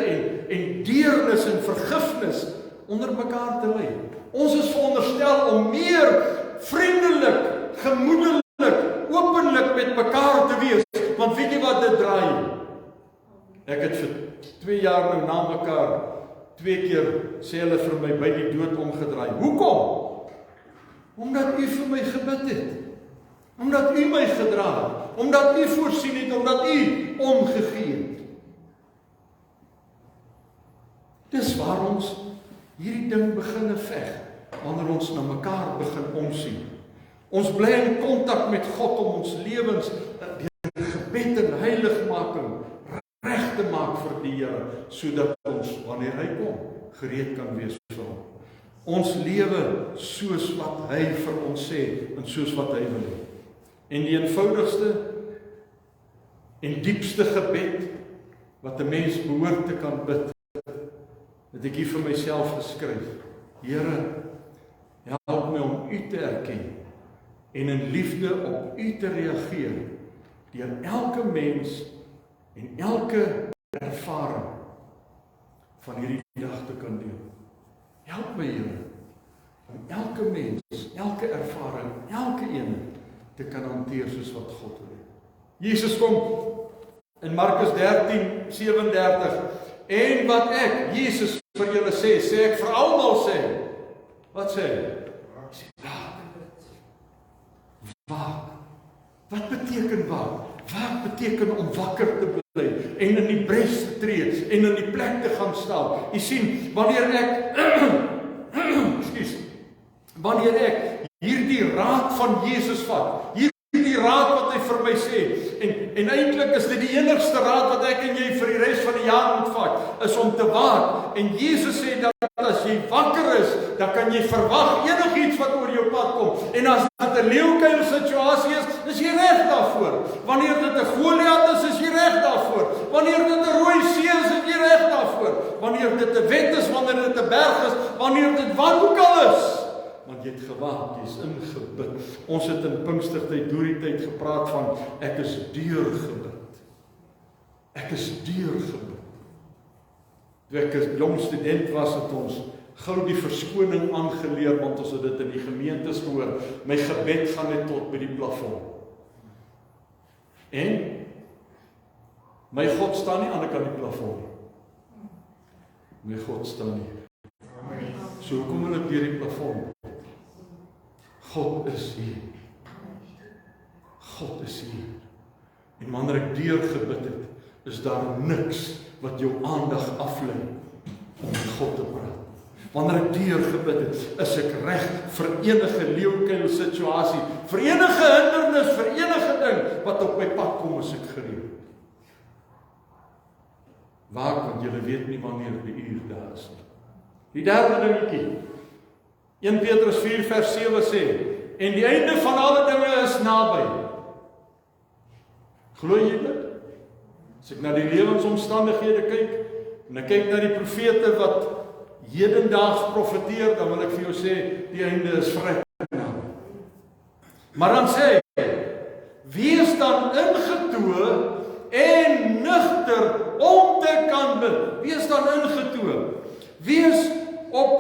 en deernis en vergifnis onder mekaar te lei. Ons is veronderstel om meer vriendelik, gemoedelik, openlik met mekaar te wees, want weet jy wat dit draai? Ek het vir 2 jaar nou na mekaar 2 keer sê hulle vir my by die dood omgedraai. Hoekom? Omdat u vir my gebid het. Omdat u my gedra het. Omdat u voorsien het. Omdat u omgegee het. Dis waar ons hierdie ding begin veg, wanneer ons na mekaar begin omsien. Ons bly in kontak met God om ons lewens deur gebed en heiligmaking reg te maak vir die Here, sodat ons, wanneer hy kom, gereed kan wees vir hom. Ons lewe soos wat hy vir ons sê, en soos wat hy wil hê. En die eenvoudigste en diepste gebed, wat 'n mens behoort te kan bid, het ek hier vir myself geskryf. Here, help my om U te erken, en in liefde op U te reageer, deur elke mens en elke ervaring van hierdie dag te kan deel. Help my, Here, om elke mens, elke ervaring, elke ene te kan hanteer soos wat God wil. Jesus kom in Markus 13:37, en wat ek, Jesus, vir julle sê ek vir almal sê, wat sê hy? Waak. Wat beteken waak? Waak beteken om wakker te bly en in die bres te tree en in die plek te gaan staan. Jy sien, wanneer ek wanneer ek hierdie raad van Jesus vat, hierdie raad wat hy vir my sê, en eintlik is dit die enigste raad wat ek en jy vir die res van die jaar moet vat, is om te waak. En Jesus sê dat as jy wakker is, dan kan jy verwag enigiets wat oor jou pad kom. En as dit 'n leeukuil situasie is jy reg daarvoor. Wanneer dit 'n Goliat is jy reg daarvoor. Wanneer dit 'n rooi see is jy reg daarvoor. Wanneer dit 'n wet is, wanneer dit 'n berg is, wanneer dit wat ook al is, want jy het gewaak, jy is ingebid. Ons het in Pinkstertyd deur die tyd gepraat van ek is deurgebid. Ek is deurgebid. Toe ek as jong student was, het ons gou die verskoning aangeleer, want ons het dit in die gemeentes gehoor. My gebed gaan net tot by die plafon. En my God staan nie aan die kant die plafon nie. My God staan nie. So hoekom wil ek deur die plafon? God is hier. God is hier. En wanneer ek deur gebid het, is daar niks wat jou aandag aflei om met God te praat. Wanneer ek deur gebid het, is ek reg vir enige leeukuil situasie, vir enige hindernis, vir enige ding wat op my pad kom, is ek gereed. Waak, want julle weet nie wanneer die uur daar is nie. Die derde dingetjie, 1 Petrus 4 vers 7 sê, en die einde van alle dinge is naby. Glo jy dit? As ek na die lewensomstandighede kyk, en ek kyk na die profete wat hedendaags profeteer, dan wil ek vir jou sê, die einde is vrek naby. Maar dan sê hy, wees dan ingetoe en nugter om te kan bid. Wees dan ingetoe. Wees op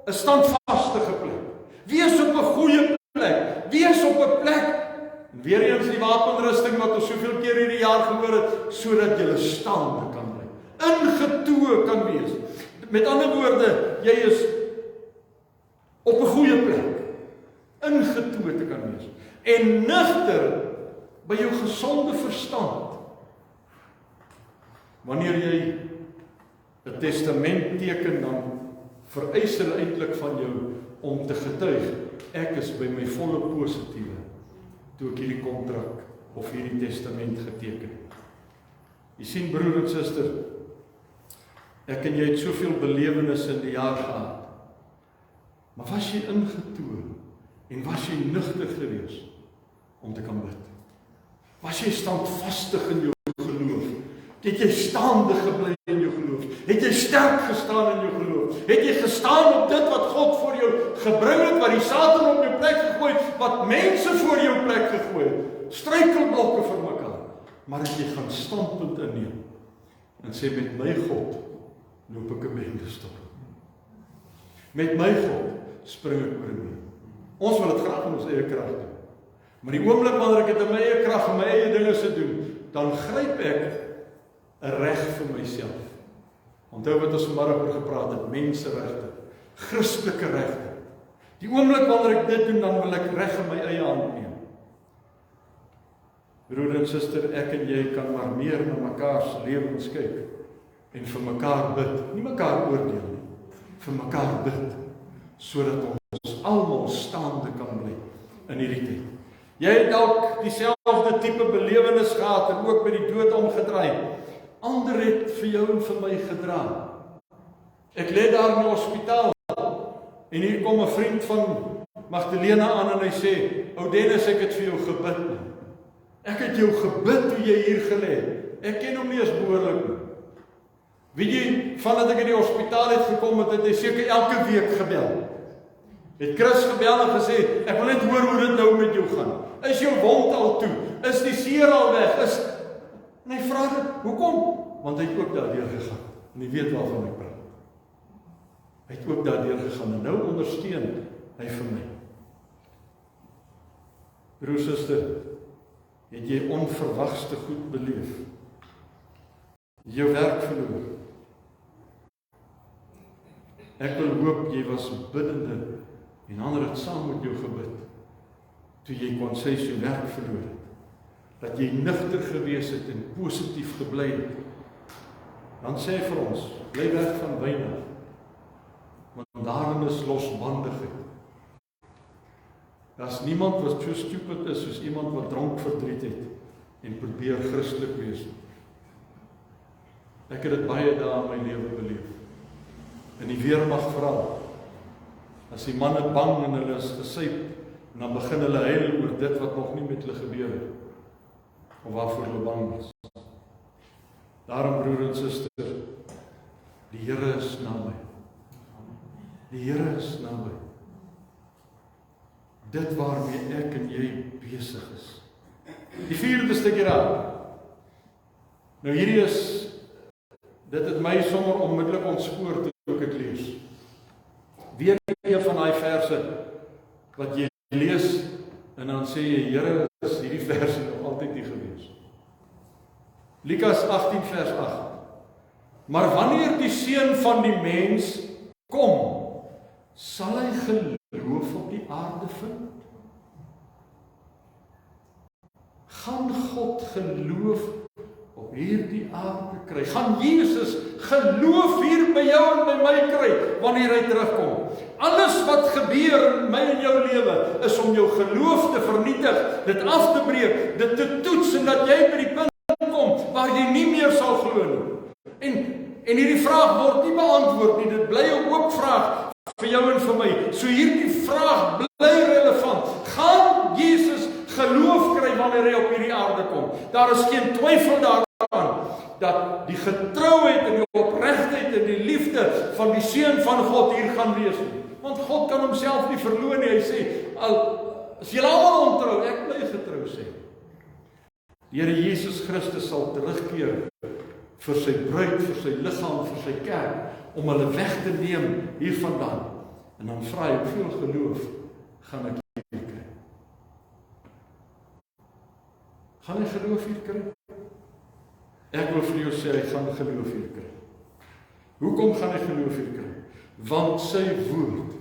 'n standvastige plek. Wees op 'n goeie plek. Wees op 'n plek, weer eens die wapenrusting wat ons soveel keer hierdie jaar gehoor het, sodat jy staande kan bly. Ingetoe kan wees. Met ander woorde, jy is op 'n goeie plek. Ingetoe te kan wees. En nugter by jou gesonde verstand. Wanneer jy 'n testament teken, dan vereis hulle eintlik van jou om te getuig, ek is by my volle positiewe toe ek hierdie kontrak of hierdie testament geteken het. Jy sien, broer en suster, ek en jy het soveel belewennisse in die jaar gehad, maar was jy ingetoe en was jy nugter gewees om te kan bid? Was jy standvastig in jou geloof? Het jy staande gebly in jou geloof? Het jy sterk gestaan in jou geloof? Het jy gestaan op dit wat God vir jou gebring het, wat die Satan op jou plek gegooi het, wat mense voor jou plek gegooi het? Struikelblokke vir mekaar. Maar het jy gaan standpunt inneem en sê, met my God loop ek 'n bendestorm. Met my God spring ek oor nie. Ons wil dit graag in ons eie krag doen. Maar die oomblik wanneer ek dit in my eie krag en my eie dinge se doen, dan gryp ek 'n reg vir myself. Onthou wat ons vanmiddag oor gepraat het, menseregte, Christelike regte. Die oomblik wanneer ek dit doen, dan wil ek reg in my eie hand neem. Broer en suster, ek en jy kan maar meer na mekaar se lewens kyk en vir mekaar bid, nie mekaar oordeel nie. vir mekaar bid, sodat ons almal staande kan bly in hierdie tyd. Jy het dalk dieselfde tipe belewenis gehad en ook by die dood omgedraai. Ander het vir jou en vir my gedra. Ek lê daar in die hospitaal en hier kom 'n vriend van Magdalena aan en hy sê, "Ou Dennis, ek het vir jou gebid. Ek het jou gebid toe jy hier gelê het. Ek ken hom nie eens behoorlik nie." Weet jy, vandat ek in die hospitaal het gekom het, het hy seker elke week gebel. Het Chris gebel en gesê, "Ek wil net hoor hoe dit nou met jou gaan. Is jou wond al toe? Is die seer al weg? En hy vra dit, hoekom? Want hy het ook daardeur gegaan. En hy weet waarvan ek praat. Hy het ook daardeur gegaan en nou ondersteun hy vir my. Broer, suster, het jy onverwagste goed beleef? Jou werk verloor. Ek wil hoop jy was biddende en ander het saam met jou gebid, toe jy kon sê jou werk verloor het, dat jy nugter gewees het en positief gebly het. Dan sê vir ons, bly weg van wyn af, want daarin is losbandigheid. Daar's niemand wat so stupid is soos iemand wat dronk verdriet het en probeer Christelik wees. Ek het dit baie dae in my lewe beleef. In die weermag veral. As die manne bang en hulle is gesuip, en dan begin hulle huil oor dit wat nog nie met hulle gebeur het, of waarvoor hulle bang was. Daarom, broer en suster, die Here is naby. Die Here is naby. Dit waarmee ek en jy besig is. Die 4de stukkie raak. Nou hierdie is, dit het my sommer onmiddellik ontspoor toe ek het lees. Weer een van die verse wat jy lees en dan sê jy, Here, is hierdie verse nog altyd nie gewees. Lukas 18 vers 8. Maar wanneer die Seun van die mens kom, sal hy geloof op die aarde vind? Gaan God geloof op hierdie aarde kry? Gaan Jesus geloof hier by jou en by my kry, wanneer hy terugkom? Alles wat gebeur in my en jou lewe, is om jou geloof te vernietig, dit af te breek, dit te toets, en dat jy by die punt kom, waar jy nie meer sal glo nie. En hierdie vraag word nie beantwoord nie, dit bly 'n oop vraag vir jou en vir my. So hierdie vraag bly relevant. Gaan Jesus geloof kry wanneer hy op hierdie aarde kom? Daar is geen twyfel daaraan dat die getrouheid en die opregtheid en die liefde van die Seun van God hier gaan wees. Want God kan homself nie verloon nie. Hy sê, as julle almal ontrou, ek bly getrou, sê. Die Here Jesus Christus sal terugkeer vir sy bruid, vir sy liggaam, vir sy kerk, om hulle weg te neem hiervandaan. En dan vra hy, hoeveel geloof gaan ek hier kry? Gaan hy geloof hier kry? Ek wil vir jou sê, hy gaan geloof hier kry. Hoekom gaan hy geloof hier kry? Want sy woord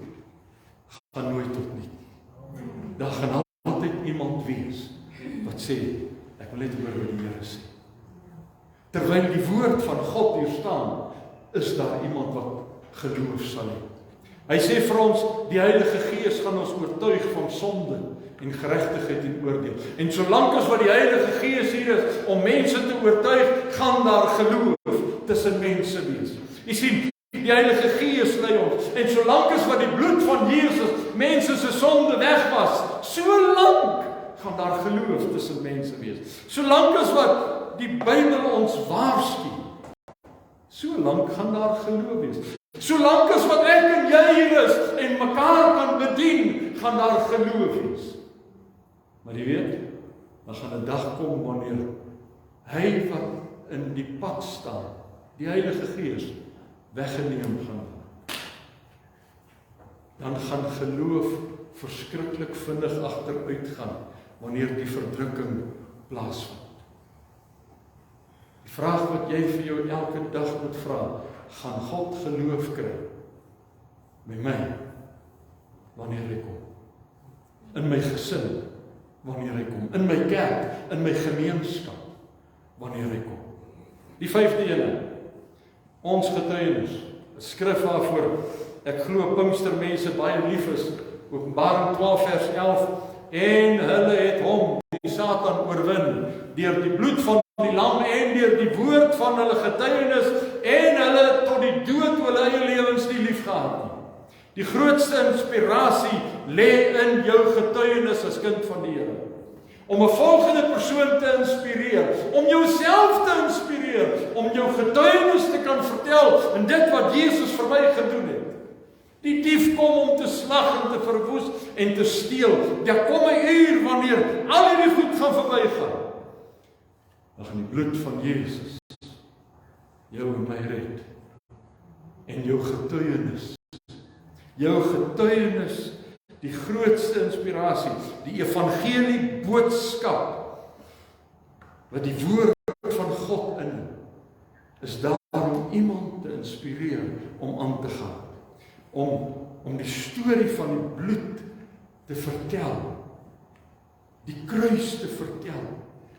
gaan nooit tot nie. Daar gaan altyd iemand wees wat sê, ek wil net hoor wat die Here sê. Terwyl die woord van God hier staan, is daar iemand wat geloof sal hê. Hy sê vir ons, die Heilige Gees gaan ons oortuig van sonde en geregtigheid en oordeel. En solank as wat die Heilige Gees hier is om mense te oortuig, gaan daar geloof tussen mense wees. Jy sien, die Heilige Gees lei ons. En solank as wat die bloed van Jesus mense se sonde wegwas, solank gaan daar geloof tussen mense wees. Solank as wat die Bybel ons waarsku, solank gaan daar geloof wees. Solank as wat ek en jy hier is en mekaar kan bedien, gaan daar geloof wees. Maar jy weet, dan gaan 'n dag kom wanneer hy wat in die pad staan, die Heilige Gees, weggeneem gaan. Dan gaan geloof verskriklik vinnig agteruit gaan wanneer die verdrukking plaasvind. Die vraag wat jy vir jou elke dag moet vra, gaan God geloof kry by my wanneer hy kom? In my gesin wanneer hy kom? In my kerk, in my gemeenskap wanneer hy kom? Die 5de ene, ons getuienis. skrif waarvoor ek glo Pinkstermense baie lief is, Openbaring 12 vers 11, en hulle het hom, die Satan, oorwin, deur die bloed van die lam en deur die woord van hulle getuienis, en hulle tot die dood hulle eie lewens nie lief gehad nie. Die grootste inspirasie lê in jou getuienis as kind van die Here. Om 'n volgende persoon te inspireer, om jouself te inspireer, om jou getuienis te kan vertel in dit wat Jesus vir my gedoen het. Die dief kom om te slag en te verwoes en te steel. Daar kom 'n uur wanneer al hierdie goed gaan verbygaan. Dan gaan die bloed van Jesus jou en my red. En jou getuienis, die grootste inspirasie, die evangelie boodskap, wat die woord van God in, is daar om iemand te inspireer om aan te gaan. Om die storie van die bloed te vertel, die kruis te vertel,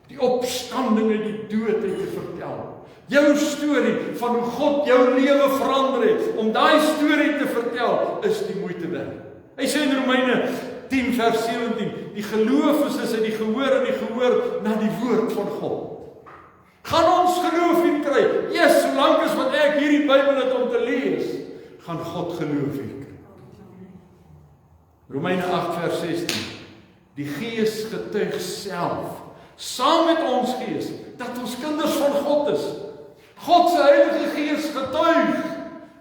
die opstanding uit die dood te vertel. Jou storie van hoe God jou lewe verander het, om daai storie te vertel, is die moeite werd. Hy sê in Romeine 10 vers 17, die geloof is uit die gehoor en die gehoor na die woord van God. Gaan ons geloof hier kry? Yes, solank as wat ek hierdie Bybel het om te lees, gaan God geloof hier kry. Romeine 8 vers 16, die Gees getuig self, saam met ons gees, dat ons kinders van God is. God se Heilige Gees getuig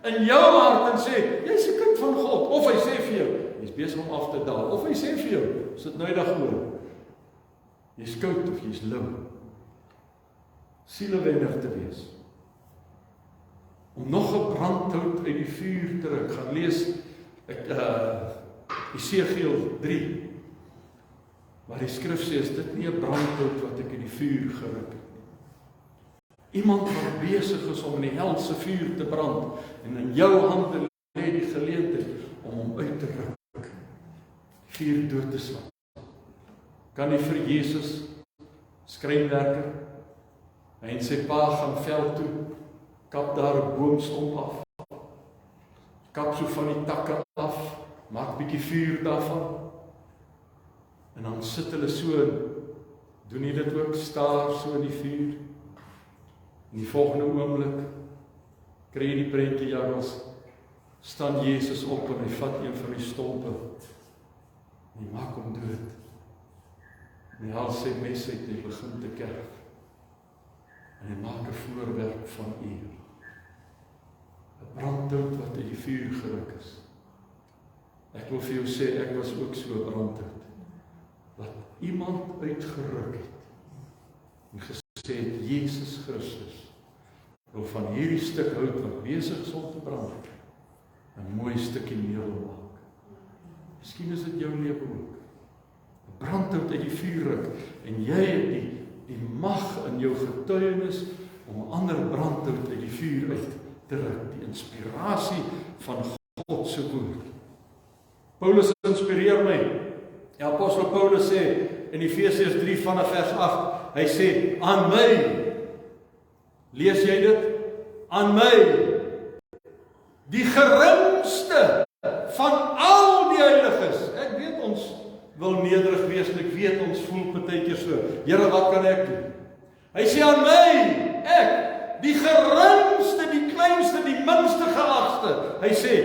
in jou hart en sê, jy's 'n kind van God. Of hy sê vir jou, jy's besig om af te daal. Of hy sê vir jou, sit nou eendag hoor, jy's koud of jy's lou. Sielewenner te wees. Om nog 'n brandhout uit die vuur te ruk. Gaan lees Esegiel 3. Waar die skrif sê, is dit nie 'n brandhout wat ek in die vuur geruk het. Iemand wat besig is om in die helse vuur te brand, en in jou hande lê die geleentheid om hom uit te ruk, die vuur dood te slaan. Kan nie vir Jesus, skrynwerker, hy en sy pa gaan veld toe, kap daar 'n boomstomp af, kap so van die takke af, maak bietjie vuur daarvan, en dan sit hulle so, doen jy dit ook, staar so in die vuur. In die volgende oomblik, kry jy die prentjie, Jagels, staan Jesus op en hy vat een van die stompe, en hy maak hom dood. En hy haal sy mes uit en hy begin te kerf. En hy maak 'n voorwerp van eer. 'n Brandhout wat uit die vuur geruk is. Ek wil vir jou sê, ek was ook so 'n brandhout, wat iemand uitgeruk het, en gesê het, Jesus Christus, wil van hierdie stuk hout wat besig is om te brand, 'n mooi stukkie meel maak. Miskien is dit jou lewe ook. 'n Brandhout uit die vuur ruk, en jy het die mag in jou getuienis om 'n ander brandhout uit die vuur uit te ruk. Die inspirasie van God se woord. Paulus inspireer my. Die apostel Paulus sê in Efesiërs 3 vanaf vers 8, hy sê, aan my, lees jy dit? Aan my, die geringste van al die heiliges. Ek weet ons wil nederig wees, en ek weet ons voel partykeer so, Here, wat kan ek doen? Hy sê aan my, ek, die geringste, die kleinste, die minste geagste, hy sê,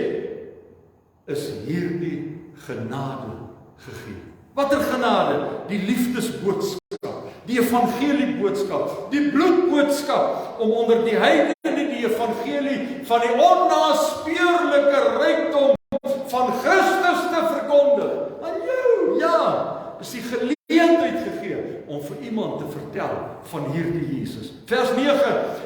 is hierdie genade gegee. Watter genade? Die liefdesboodskap, die evangelieboodskap, die bloedboodskap, om onder die heidene die evangelie van die onnaspeurlike rykdom van Christus te verkondig. Aan jou, ja, is die geleentheid gegee om vir iemand te vertel van hierdie Jesus. Vers 9,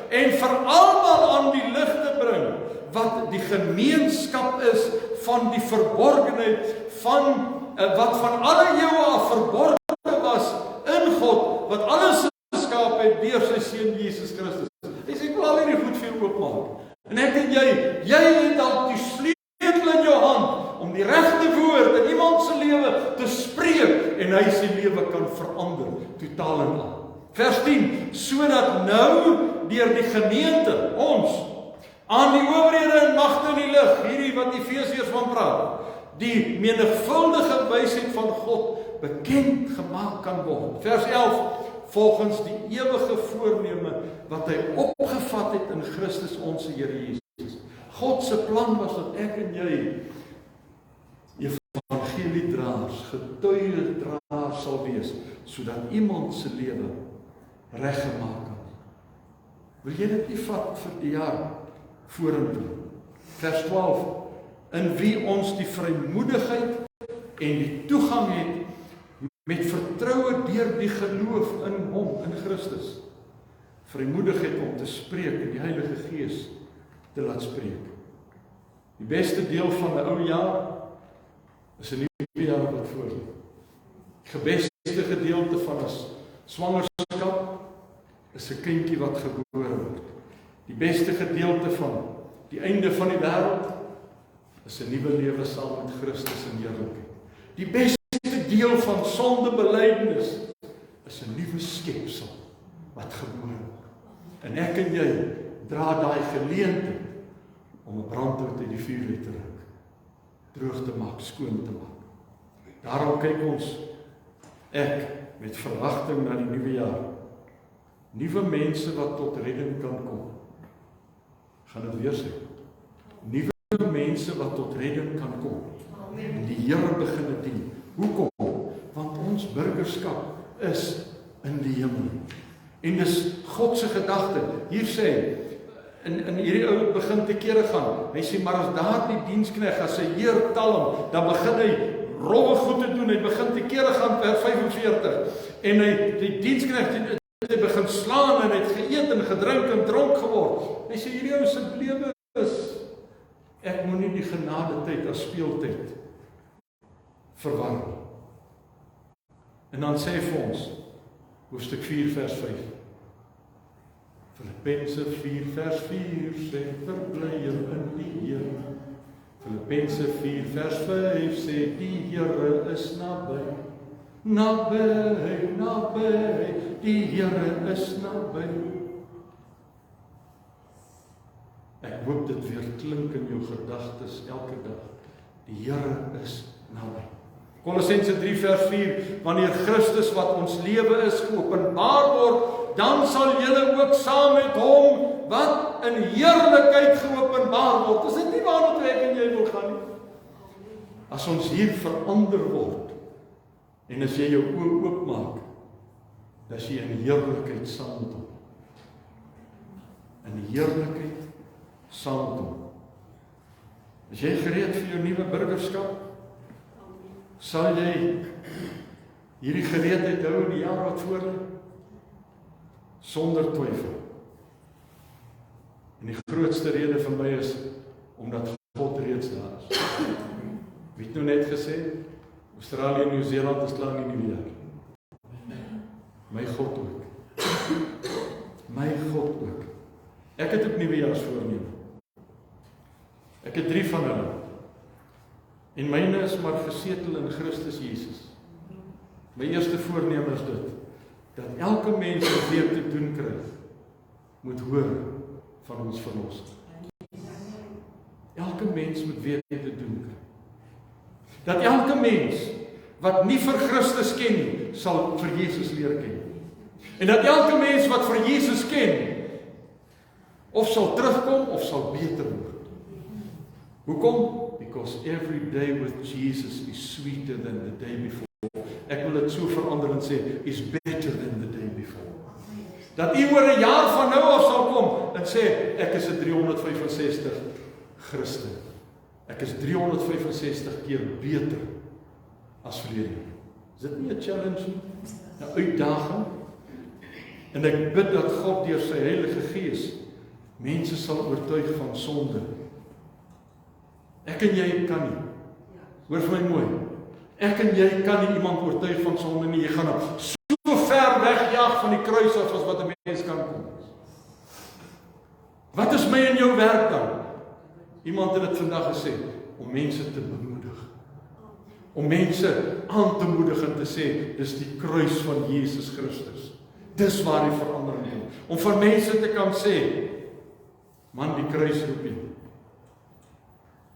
en vir almal aan die lig te bring, wat die gemeenskap is van die verborgenheid van wat van alle eeue af verborgen was in God, wat alles geskaap het deur sy seun Jesus Christus. Hy sê, ek wil al hierdie goed vir jou oopmaak. En ek en jy het al die sleutel in jou hand om die regte woord in iemand se lewe te spreek en hy sy lewe kan verander, totaal en al. Vers 10, sodat nou deur die gemeente, ons, Aan die owerhede en magte in die lig, hierdie wat Efesiërs van praat, die menigvuldige wysheid van God bekend gemaak kan word. Vers 11, volgens die ewige voorneme wat hy opgevat het in Christus ons Here Jesus. God se plan was dat ek en jy evangeliedraers, getuiedraers sal wees, sodat iemand se lewe reggemaak kan word. Wil jy dit nie vat vir die jaar vorentoe? Vers 12, in wie ons die vrymoedigheid en die toegang het met vertroue deur die geloof in hom, in Christus. Vrymoedigheid om te spreek en die Heilige Gees te laat spreek. Die beste deel van 'n ou jaar is 'n nuwe jaar wat voor lê. Die beste gedeelte van 'n swangerskap is 'n kindjie wat gebore word. Die beste gedeelte van die einde van die wêreld is 'n nuwe lewe saam met Christus in heerlikheid. Die beste deel van sondebelydenis is 'n nuwe skepsel wat gebore word. En ek en jy dra daai geleentheid om 'n brandhout uit die vuur uit te ruk, droog te maak, skoon te maak. Daarom kyk ons, ek met verwagting na die nuwe jaar. Nuwe mense wat tot redding kan kom. Gaan dit weer sê. Nuwe mense wat tot redding kan kom. En die Here begin dit doen. Hoekom? Want ons burgerskap is in die hemel. En dis God se gedagte. Hier sê in hierdie ou begin te kere gaan. Hy sê maar as daardie diensknegt as sy heer tel hom, dan begin hy rowwe goed te doen. Hy begin te kere gaan per 45 en die diensknegt hy begin slaan en hy het geëet en gedrink en dronk geword. Hy sê hierdie ou se lewe is, ek moet nie die genade tyd as speeltyd verwar. En dan sê vir ons, hoofstuk 4 vers 5. Filippense 4 vers 4 sê, verbly in die Here. Filippense 4 vers 5 sê, die Here is naby. Naby, naby, die Here is naby. Ek hoop dit weer klink in jou gedagtes elke dag. Die Here is naby. Kolossense 3 vers 4, wanneer Christus wat ons lewe is geopenbaar word, dan sal julle ook saam met hom wat in heerlikheid geopenbaar word. Is dit nie waarna toe ek en jy wil gaan nie? As ons hier verander word, en as jy jou oë oopmaak, dan is jy in heerlikheid saam met hom. In heerlikheid saam met hom. Is jy gereed vir jou nuwe burgerskap? Sal jy hierdie gereedheid hou in die jaar wat voor lê? Sonder twyfel. En die grootste rede vir my is omdat God reeds daar is. Wie het nou net gesê? Australië en Nieu-Seeland is klaar in die nuwe jaar. My God ook. My God ook. Ek het ook nuwejaarsvoorneme. Ek het 3 van hulle. En myne is maar gesetel in Christus Jesus. My eerste voorneme is dit, dat elke mens wat weer te doen kry, moet hoor van ons verlossing. Elke mens moet weer te doen kry. Dat elke mens wat nie vir Christus ken nie, sal vir Jesus leer ken. En dat elke mens wat vir Jesus ken, of sal terugkom of sal beter word. Hoekom? Because every day with Jesus is sweeter than the day before. Ek wil dit so verander en sê, is better than the day before. Dat u oor 'n jaar van nou af sal kom en sê, ek is 'n 365 Christen. Ek is 365 keer beter as verlede jaar. Is dit nie 'n challenge nie? 'n uitdaging? En ek bid dat God deur sy Heilige Gees mense sal oortuig van sonde. Ek en jy kan nie. Hoor vir my mooi. Ek en jy kan nie iemand oortuig van sonde nie. Jy gaan hom so ver wegjaag van die kruis af as wat 'n mens kan kom. Wat is my en jou werk dan? Iemand het dit vandag gesê, om mense te bemoedig. Om mense aan te moedig en te sê, dis die kruis van Jesus Christus. Dis waar die verandering kom. Om vir mense te kan sê, Man, die kruis roep jy.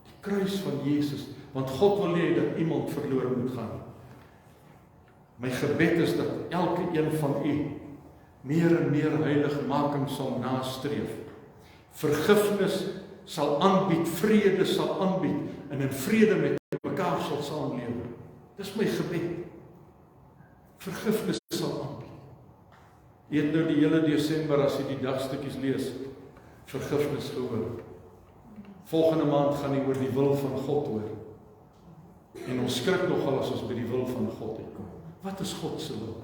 Die kruis van Jesus, want God wil nie dat iemand verlore moet gaan. My gebed is dat elke een van u meer en meer heiligmaking sal nastreef. Vergifnis sal aanbied, vrede sal aanbied en in vrede met mekaar sal saamlewe. Dis my gebed. Vergifnis sal aanbied. Jy het nou die hele Desember as jy die dagstukkies lees, vergifnis gehoor. Volgende maand gaan jy oor die wil van God hoor. En ons skrik nogal as ons by die wil van God uitkom. Wat is God se wil?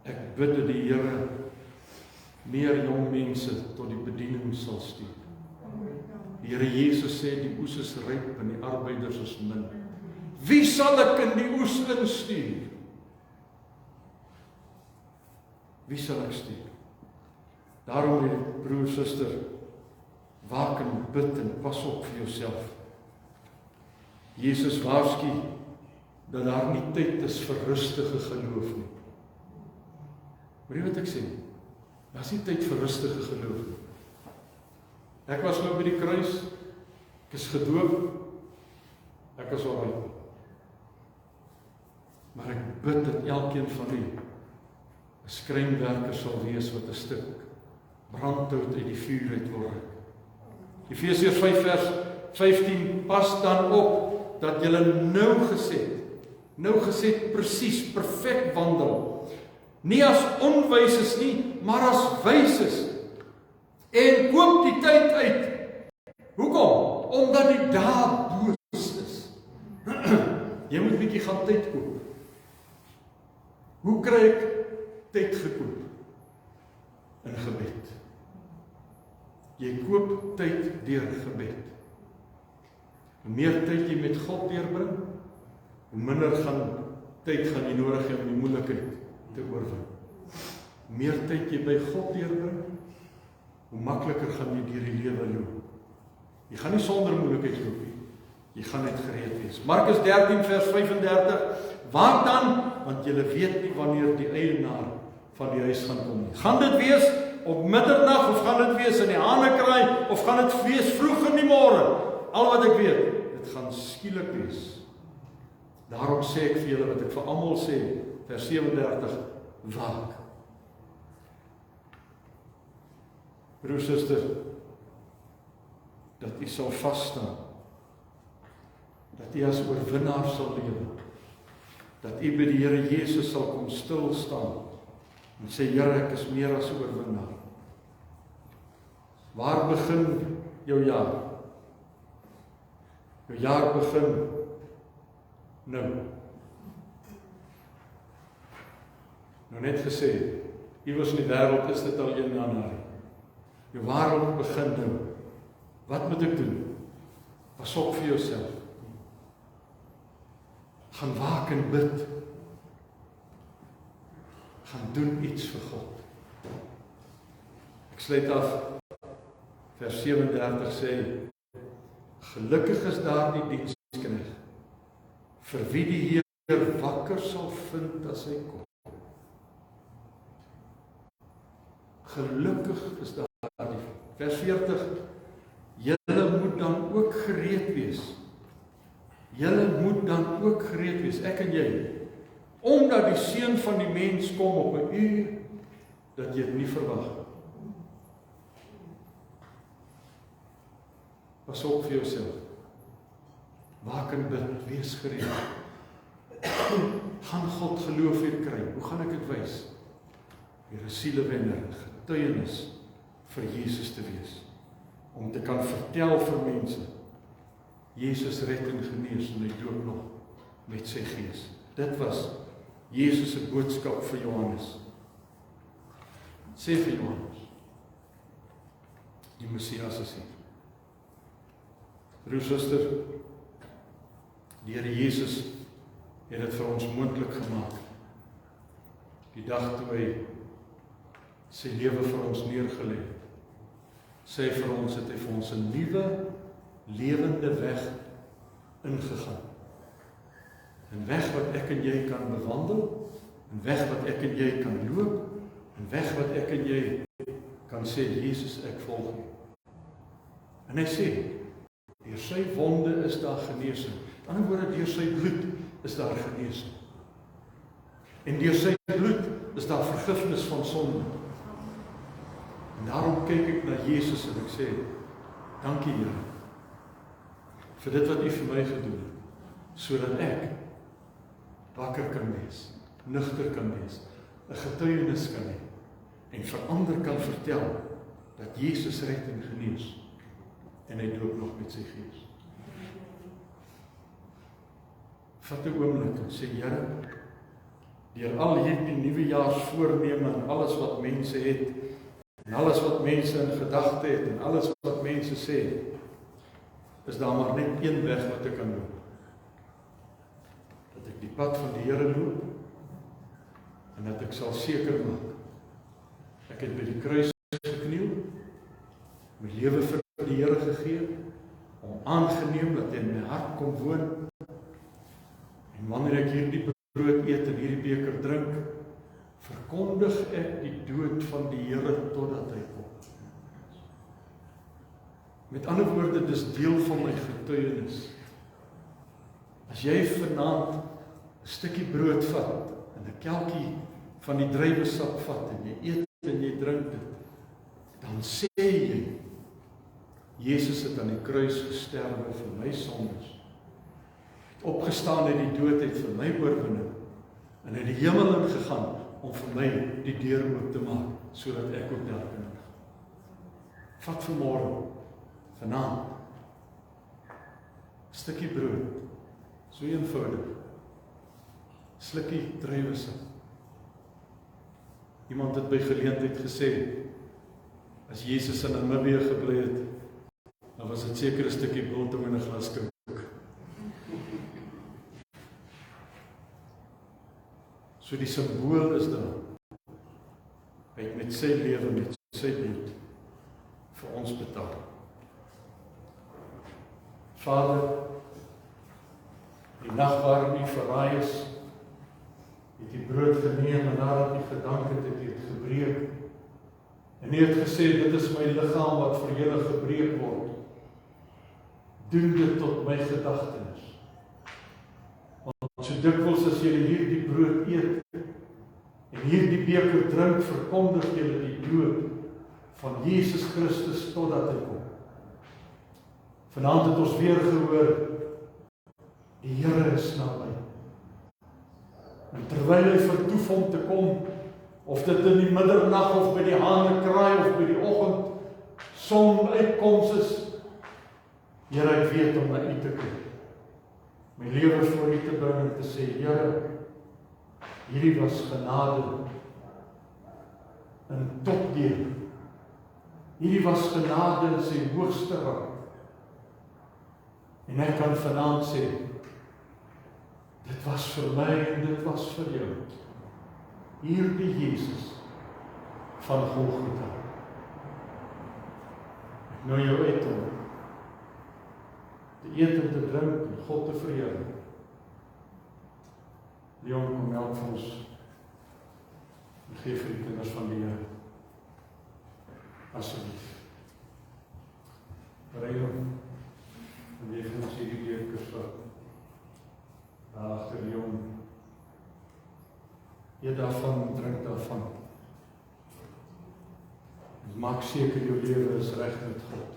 Ek bid dat die Here meer jong mense tot die bediening sal stuur. Die Here Jesus sê die oes is ryp en die arbeiders is min. Wie sal ek in die oes instuur? Wie sal ek stuur? Daarom, broer, suster, waak en bid en pas op vir jouself. Jesus waarsku dat daar nie tyd is vir rustige geloof nie. Hoor jy wat ek sê? Daar is nie tyd vir rustige geloof nie. Ek was nou by die kruis, ek is gedoop, ek is alright. Maar ek bid dat elkeen van u 'n skrynwerker sal wees wat 'n stuk brandhout uit die vuur uit wil ruk. Efesiërs 5 vers 15, pas dan op dat julle nou gesed presies, perfek wandel. Nie as onwyses nie, maar as wyses. En koop die tyd uit. Hoekom? Omdat die dae boos is. Jy moet bietjie gaan tyd koop. Hoe kry ek tyd gekoop? In gebed. Jy koop tyd deur gebed. Hoe meer tyd jy met God deurbring, hoe minder tyd gaan jy nodig hê om die moeilikheid te oorwin. Hoe meer tyd jy by God deurbring, hoe makliker gaan jy deur die lewe loop. Jy gaan nie sonder moeilikheid loop nie. Jy gaan net gereed wees. Markus 13 vers 35, waak dan, want julle weet nie wanneer die eienaar van die huis gaan kom nie. Gaan dit wees op middernag, of gaan dit wees in die hanekraai, of gaan dit wees vroeg in die môre? Al wat ek weet, dit gaan skielik wees. Daarom sê ek vir julle wat ek vir almal sê, vers 37, waak. Broer, suster, dat u sal vasstaan, dat u as oorwinnaar sal lewe, dat u by die Here Jesus sal kom stil staan, en sê, Here, ek is meer as oorwinnaar. Waar begin jou jaar? Jou jaar begin nou. Nou net gesê, iewers in die wêreld is dit al 1 Januarie. Jou wêreld begin nou. Wat moet ek doen? Pas op vir jouself. Gaan waak en bid. Gaan doen iets vir God. Ek sluit af. Vers 37 sê, gelukkig is daar die diensknegt, vir wie die Heer wakker sal vind as hy kom. Gelukkig is daar die. Vers 40, julle moet dan ook gereed wees. Julle moet dan ook gereed wees, ek en jy, omdat die Seun van die mens kom op 'n uur, dat jy dit nie verwag. Pas op vir jouself. Waak en bid, wees gereed. Gaan God geloof weer kry. Hoe gaan ek dit wys? Deur 'n sielewenner, getuienis vir Jesus te wees. Om te kan vertel vir mense, Jesus red en genees en hy doop nog met sy gees. Dit was Jesus se boodskap vir Johannes. Sê vir Johannes, die Messias is hier. Broer, suster, die Here Jesus het dit vir ons moontlik gemaak. Die dag toe hy sy lewe vir ons neergelê het, sê hy vir ons, het hy vir ons 'n nuwe, lewende weg ingegaan. 'n Weg wat ek en jy kan bewandel, 'n weg wat ek en jy kan loop, 'n weg wat ek en jy kan sê, Jesus, ek volg U. En hy sê, deur sy wonde is daar genesing. Aan die ander woorde, deur sy bloed is daar genesing. En deur sy bloed is daar vergifnis van sonde. En daarom kyk ek na Jesus en ek sê, dankie Here, vir dit wat U vir my gedoen het, sodat ek wakker kan wees, nugter kan wees, 'n getuienis kan hê, en vir ander kan vertel, dat Jesus red en genees, en hy doop nog met sy Gees. Vat 'n oomblik en sê, Here, deur al hierdie nuwejaarsvoorneme en alles wat mense het, en alles wat mense in gedagte het, en alles wat mense sê, is daar maar net een weg wat ek kan loop. Dat ek die pad van die Here loop, en dat ek sal seker maak, ek het by die kruis gekniel, my lewe vir die Here gegee, om aangeneem dat hy in my hart kom woon, en wanneer ek hierdie brood eet en hierdie beker drink, verkondig ek die dood van die Here totdat hy kom. Met ander woorde, dis deel van my getuienis. As jy vanaand 'n stukkie brood vat, en 'n kelkie van die druiwesap vat, en jy eet en jy drink dit, dan sê jy, Jesus het aan die kruis gesterwe vir my sondes, het opgestaan uit die dood, het vir my oorwinning, en uit die hemel ingegaan, om vir my die deur oop te maak, sodat ek ook daar kan gaan. Vat vanmorgen, vanaand, 'n stukkie brood, so eenvoudig, slukkie druiwesap. Iemand het by geleentheid gesê, as Jesus in Namibië gebly het, dan was dit seker 'n stukkie biltong en 'n glas kook. So die simbool is daar. Hy het met sy lewe, met sy bloed, vir ons betaal. Vader, die nag waarin U verraai is, het U brood geneem en nadat U gedank het, het U dit gebreek. En U het gesê, dit is my liggaam wat vir julle gebreek word. Doen dit tot my gedagtenis. Want so dikwels as julle hierdie brood eet en hierdie beker drink, verkondig julle die dood van Jesus Christus totdat hy kom. Vanaand het ons weer gehoor, die Here is naby. En terwyl hy vertoef om te kom, of dit in die middernag of by die hanekraai of by die oggend son uitkoms is, Here, ek weet om na U te kom. My lewe voor U te bring en te sê, Here, hierdie was genade in topdeel. Hierdie was genade in sy hoogste rang. En ek kan vanaand sê, dit was vir my en dit was vir jou. Hierdie Jesus van Golgotha. Ek nooi jou uit om te eet en te drink en God te verheerlik. Leon, kom help vir ons en gee vir die kinders van die Here. Asseblief. Berei hom en leef ons hierdie beker vat. Daar agter Leon. Eet daarvan en drink daarvan. En maak seker jou lewe is reg met God.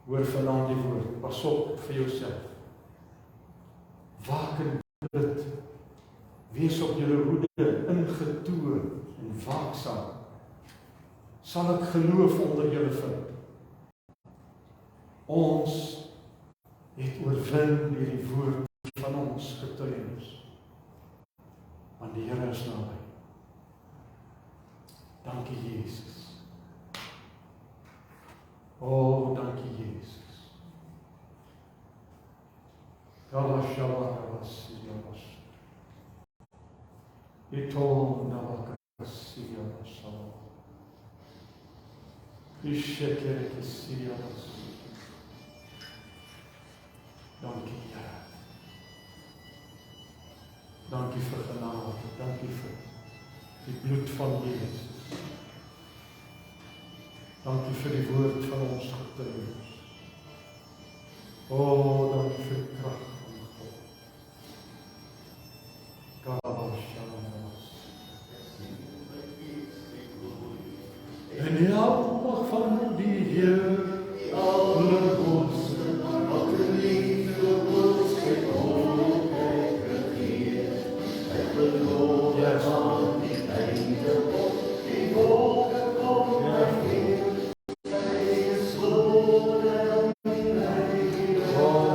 Hoor vanaand die woord, pas op vir jouself. Waak en bid. Wees op julle hoede, ingetoe en waaksaam. Sal ek geloof onder julle vind. Ons het oorwin deur die woord van ons getuienis. Want die Here is naby. Dankie Jesus. Oh, dankie Jesus. Galas Shabbatas, Yabas. Iton Navakas, Yabas. Ishekerekes, Yabas. Dankie, Here. Dankie vir genade, dankie vir die bloed van Jesus. Dankie vir die woord van ons getuienis. Dankie vir die krag van God. En die almag van die Heer, aller godse, elke liefde woordskap hoogheid regeer. Ek beloof aan die einde op die wolke kom my Heer. Hy is woorde in my God.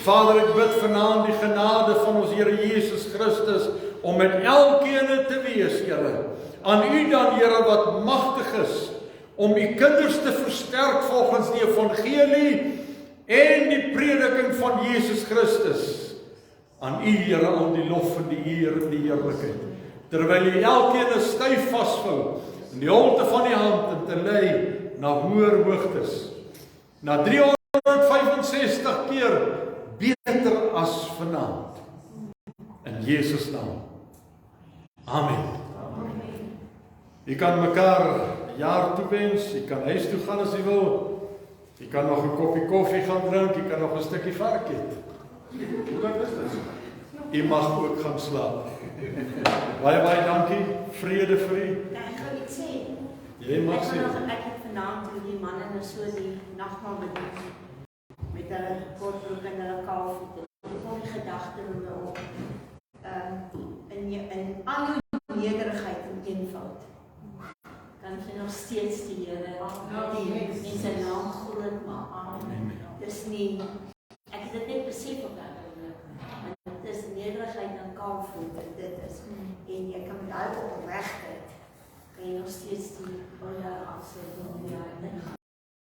Vader, ek bid vanaand die genade van ons Here Jesus Christus om met elkeen te wees, Here. Aan U dan, Here, wat magtig is om U kinders te versterk volgens die evangelie en die prediking van Jesus Christus. Aan U, Here, al die lof en die eer en die heerlikheid. Terwyl U elkeen styf vashou in die holte van die hand en te lei na hoër hoogtes. Na 365 keer beter as vanaand. In Jesus naam. Amen. Jy kan mekaar 'n jaar toewens, jy kan huis toe gaan as jy wil. Jy kan nog 'n koppie koffie gaan drink, jy kan nog 'n stukkie vark eet. Hoe laat is dit? Jy mag ook gaan slaap. Baie dankie. Vrede vir u. Kan ek gou iets sê? Jy mag sê. Ek het vanaand toe die manne nou so die nagmaal bedien met hulle kortbroek en hulle kaalvoete. Ek kom die gedagte in my op. In al jou nederigheid en eenvoud kan jy nog steeds die Here in sy naam groot maak. Amen. Dis nie, ek het dit net besef op dat oomblik. Dit is nederigheid en kaalvoete, dit is. En jy kan met daai opregtheid kan jy nog steeds die oude afsluiting in die hart